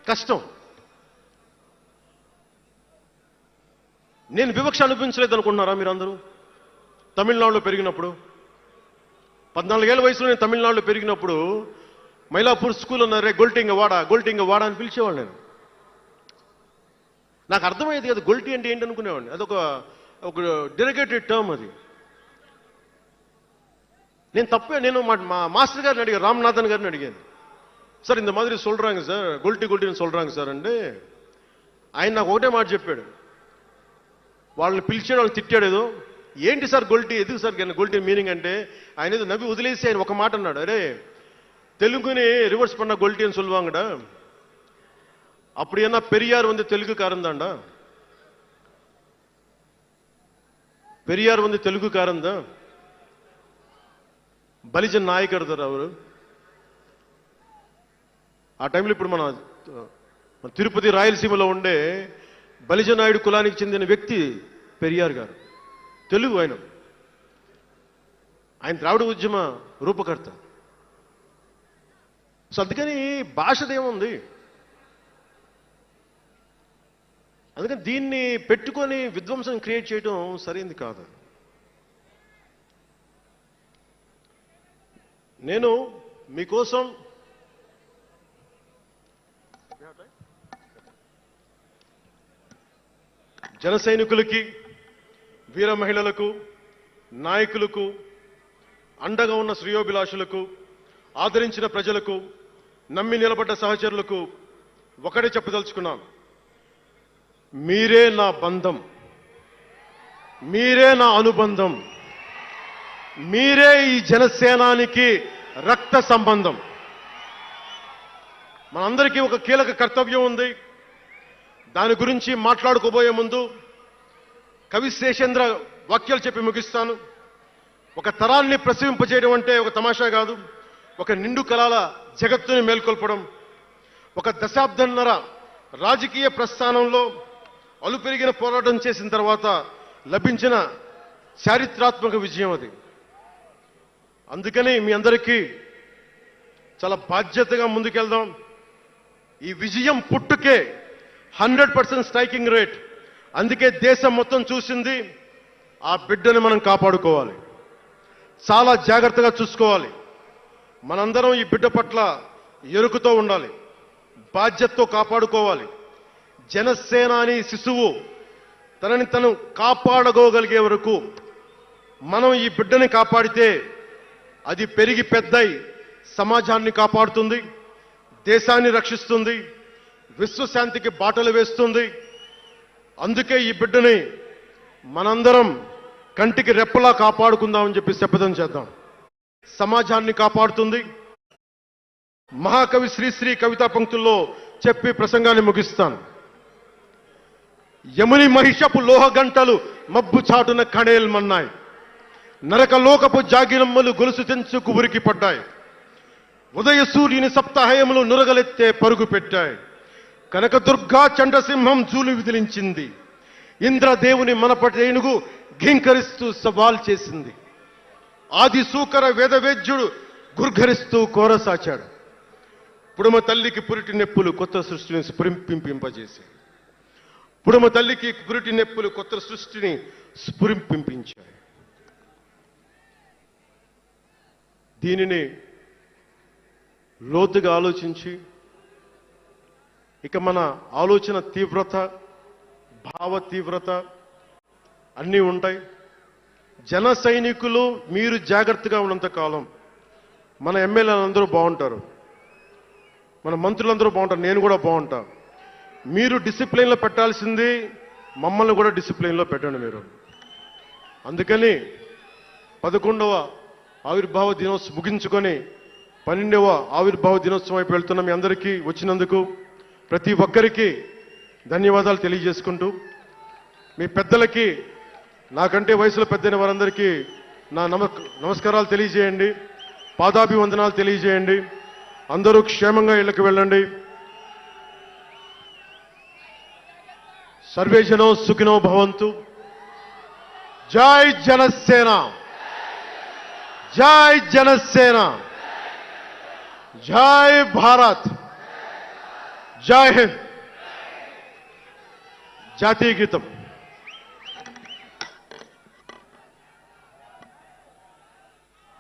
కష్టం. నేను వివక్ష అనిపించలేదు అనుకుంటున్నారా మీరందరూ? తమిళనాడులో పెరిగినప్పుడు 14 ఏళ్ల వయసులో నేను తమిళనాడులో పెరిగినప్పుడు మైలాపూర్ స్కూల్ ఉన్నారే, గొల్టింగ వాడ అని పిలిచేవాడు. నేను నాకు అర్థమయ్యేది కదా గొల్టి అంటే ఏంటి అనుకునేవాడిని. అదొక డెరిగేటెడ్ టర్మ్ అది. నేను మా మాస్టర్ గారిని అడిగాను, రామ్నాథన్ గారిని అడిగాను, సార్ ఇంత మాదిరి சொல்றாங்க సార్, గొల్టిని சொல்றாங்க సార్ అంటే ఆయన నాకు ఒకటే మాట చెప్పాడు. వాళ్ళని పిలిచాడు, వాళ్ళని తిట్టాడు. ఏదో ఏంటి సార్ గొల్టి, ఎందుకు సార్ గొల్టి మీనింగ్ అంటే ఆయన ఏదో నవ్వి వదిలేసి ఆయన ఒక మాట అన్నాడు, అరే తెలుగుని రివర్స్ பண்ண గొల్టి అని சொல்லுவாங்கடா, அப்படி என்ன பெரியார் வந்து தெலுங்குக்காரன் தான்டா, பெரியார் வந்து தெலுங்குக்காரன் தான், బలిజన్ నాయకుడు సార్ అవరు. ఆ టైంలో ఇప్పుడు మన తిరుపతి రాయలసీమలో ఉండే బలిజ నాయుడు కులానికి చెందిన వ్యక్తి పెరియార్ గారు, తెలుగు. ఆయన ద్రావిడ ఉద్యమ రూపకర్త. సో అందుకని భాషదేముంది, అందుకని దీన్ని పెట్టుకొని విధ్వంసం క్రియేట్ చేయడం సరైంది కాదు. నేను మీకోసం జన సైనికులకి, వీర మహిళలకు, నాయకులకు, అండగా ఉన్న శ్రేయోభిలాషులకు, ఆదరించిన ప్రజలకు, నమ్మి నిలబడ్డ సహచరులకు ఒకటే చెప్పదలుచుకున్నాను, మీరే నా బంధం, మీరే నా అనుబంధం, మీరే ఈ జనసేనానికి రక్త సంబంధం. మనందరికీ ఒక కీలక కర్తవ్యం ఉంది. దాని గురించి మాట్లాడుకోబోయే ముందు కవి శేషేంద్ర వాక్యాలు చెప్పి ముగిస్తాను. ఒక తరాన్ని ప్రసవింపజేయడం అంటే ఒక తమాషా కాదు, ఒక నిండు కళల జగత్తుని మేల్కొల్పడం. ఒక దశాబ్దన్నర రాజకీయ ప్రస్థానంలో అలుపెరిగిన పోరాటం చేసిన తర్వాత లభించిన చారిత్రాత్మక విజయం అది. అందుకని మీ అందరికీ చాలా బాధ్యతగా ముందుకెళ్దాం. ఈ విజయం పుట్టుకే 100% స్ట్రైకింగ్ రేట్. అందుకే దేశం మొత్తం చూసింది. ఆ బిడ్డని మనం కాపాడుకోవాలి, చాలా జాగ్రత్తగా చూసుకోవాలి. మనందరం ఈ బిడ్డ పట్ల ఎరుకుతో ఉండాలి, బాధ్యతతో కాపాడుకోవాలి. జనసేనాని శిశువు తనని తను కాపాడుకోగలిగే వరకు మనం ఈ బిడ్డని కాపాడితే అది పెరిగి పెద్దై సమాజాన్ని కాపాడుతుంది, దేశాన్ని రక్షిస్తుంది, విశ్వశాంతికి బాటలు వేస్తుంది. అందుకే ఈ బిడ్డని మనందరం కంటికి రెప్పలా కాపాడుకుందామని చెప్పి శపథం చేద్దాం. సమాజాన్ని కాపాడుతుంది. మహాకవి శ్రీశ్రీ కవితా పంక్తుల్లో చెప్పి ప్రసంగాన్ని ముగిస్తాను. యముని మహిషపు లోహగంటలు మబ్బు చాటున కణేల్మన్నాయి, నరకలోకపు జాగిరమ్మలు గొలుసు తెంచుకు ఉరికి పడ్డాయి. ఉదయ సూర్యుని సప్తాహయములు నురగలెత్తే పరుగు పెట్టాయి. కనకదుర్గా చండసింహం జూలు విదిలించింది. ఇంద్రదేవుని మనపటి ఏనుగు ఘింకరిస్తూ సవాల్ చేసింది. ఆది సూకర వేదవేద్యుడు గుర్ఘరిస్తూ కోరసాచాడు. పుడమ తల్లికి పురిటి నెప్పులు కొత్త సృష్టిని స్ఫురింపింపజేశాయి. పుడమ తల్లికి పురిటి నెప్పులు కొత్త సృష్టిని స్ఫురింపించాయి. దీనిని లోతుగా ఆలోచించి ఇక మన ఆలోచన తీవ్రత, భావ తీవ్రత అన్నీ ఉంటాయి. జన సైనికులు మీరు జాగ్రత్తగా ఉన్నంత కాలం మన ఎమ్మెల్యేలందరూ బాగుంటారు, మన మంత్రులందరూ బాగుంటారు, నేను కూడా బాగుంటా. మీరు డిసిప్లిన్లో పెట్టాల్సింది మమ్మల్ని కూడా డిసిప్లిన్లో పెట్టండి మీరు. అందుకని 11వ ఆవిర్భావ దినోత్సవం ముగించుకొని 12వ ఆవిర్భావ దినోత్సవం వైపు వెళ్తున్న మీ అందరికీ వచ్చినందుకు ప్రతి ఒక్కరికి ధన్యవాదాలు తెలియజేసుకుంటూ, మీ పెద్దలకి, నాకంటే వయసులో పెద్దైన వారందరికీ నా నమస్కారాలు తెలియజేయండి, పాదాభివందనాలు తెలియజేయండి. అందరూ క్షేమంగా ఇళ్లకు వెళ్ళండి. సర్వే జనో సుఖినో భవంతు. జై జనసేన, జై జనసేన, జై భారత్, జై హింద్. జాతీయ గీతం.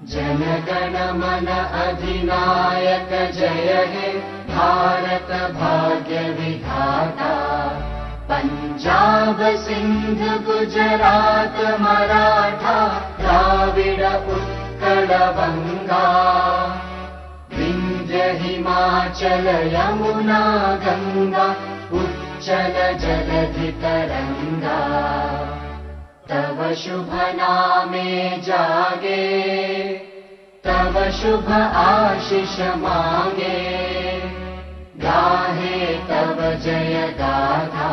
जनगण मन अधिनायक जय हे भारत भाग्य विधाता। पंजाब सिंध गुजरात मराठा द्राविड उत्कल बंगा। विंध्य हिमाचल यमुना गंगा उच्चल जलधि तरंगा। तव शुभ नामे जागे, तव शुभ आशीष मांगे। गाहे तव जय गाथा,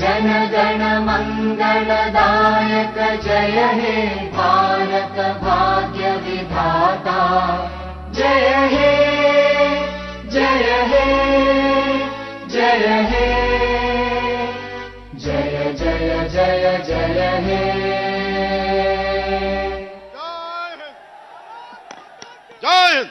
जन गण मंगलदायक जय हे भारत भाग्य विधाता। जय हे, जय हे, जय हे, जय जय जय जय हे। जय हिंद।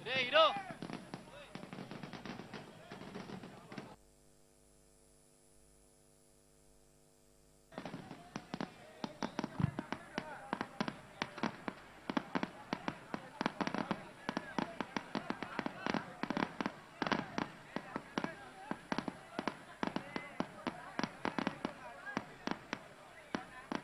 హీరో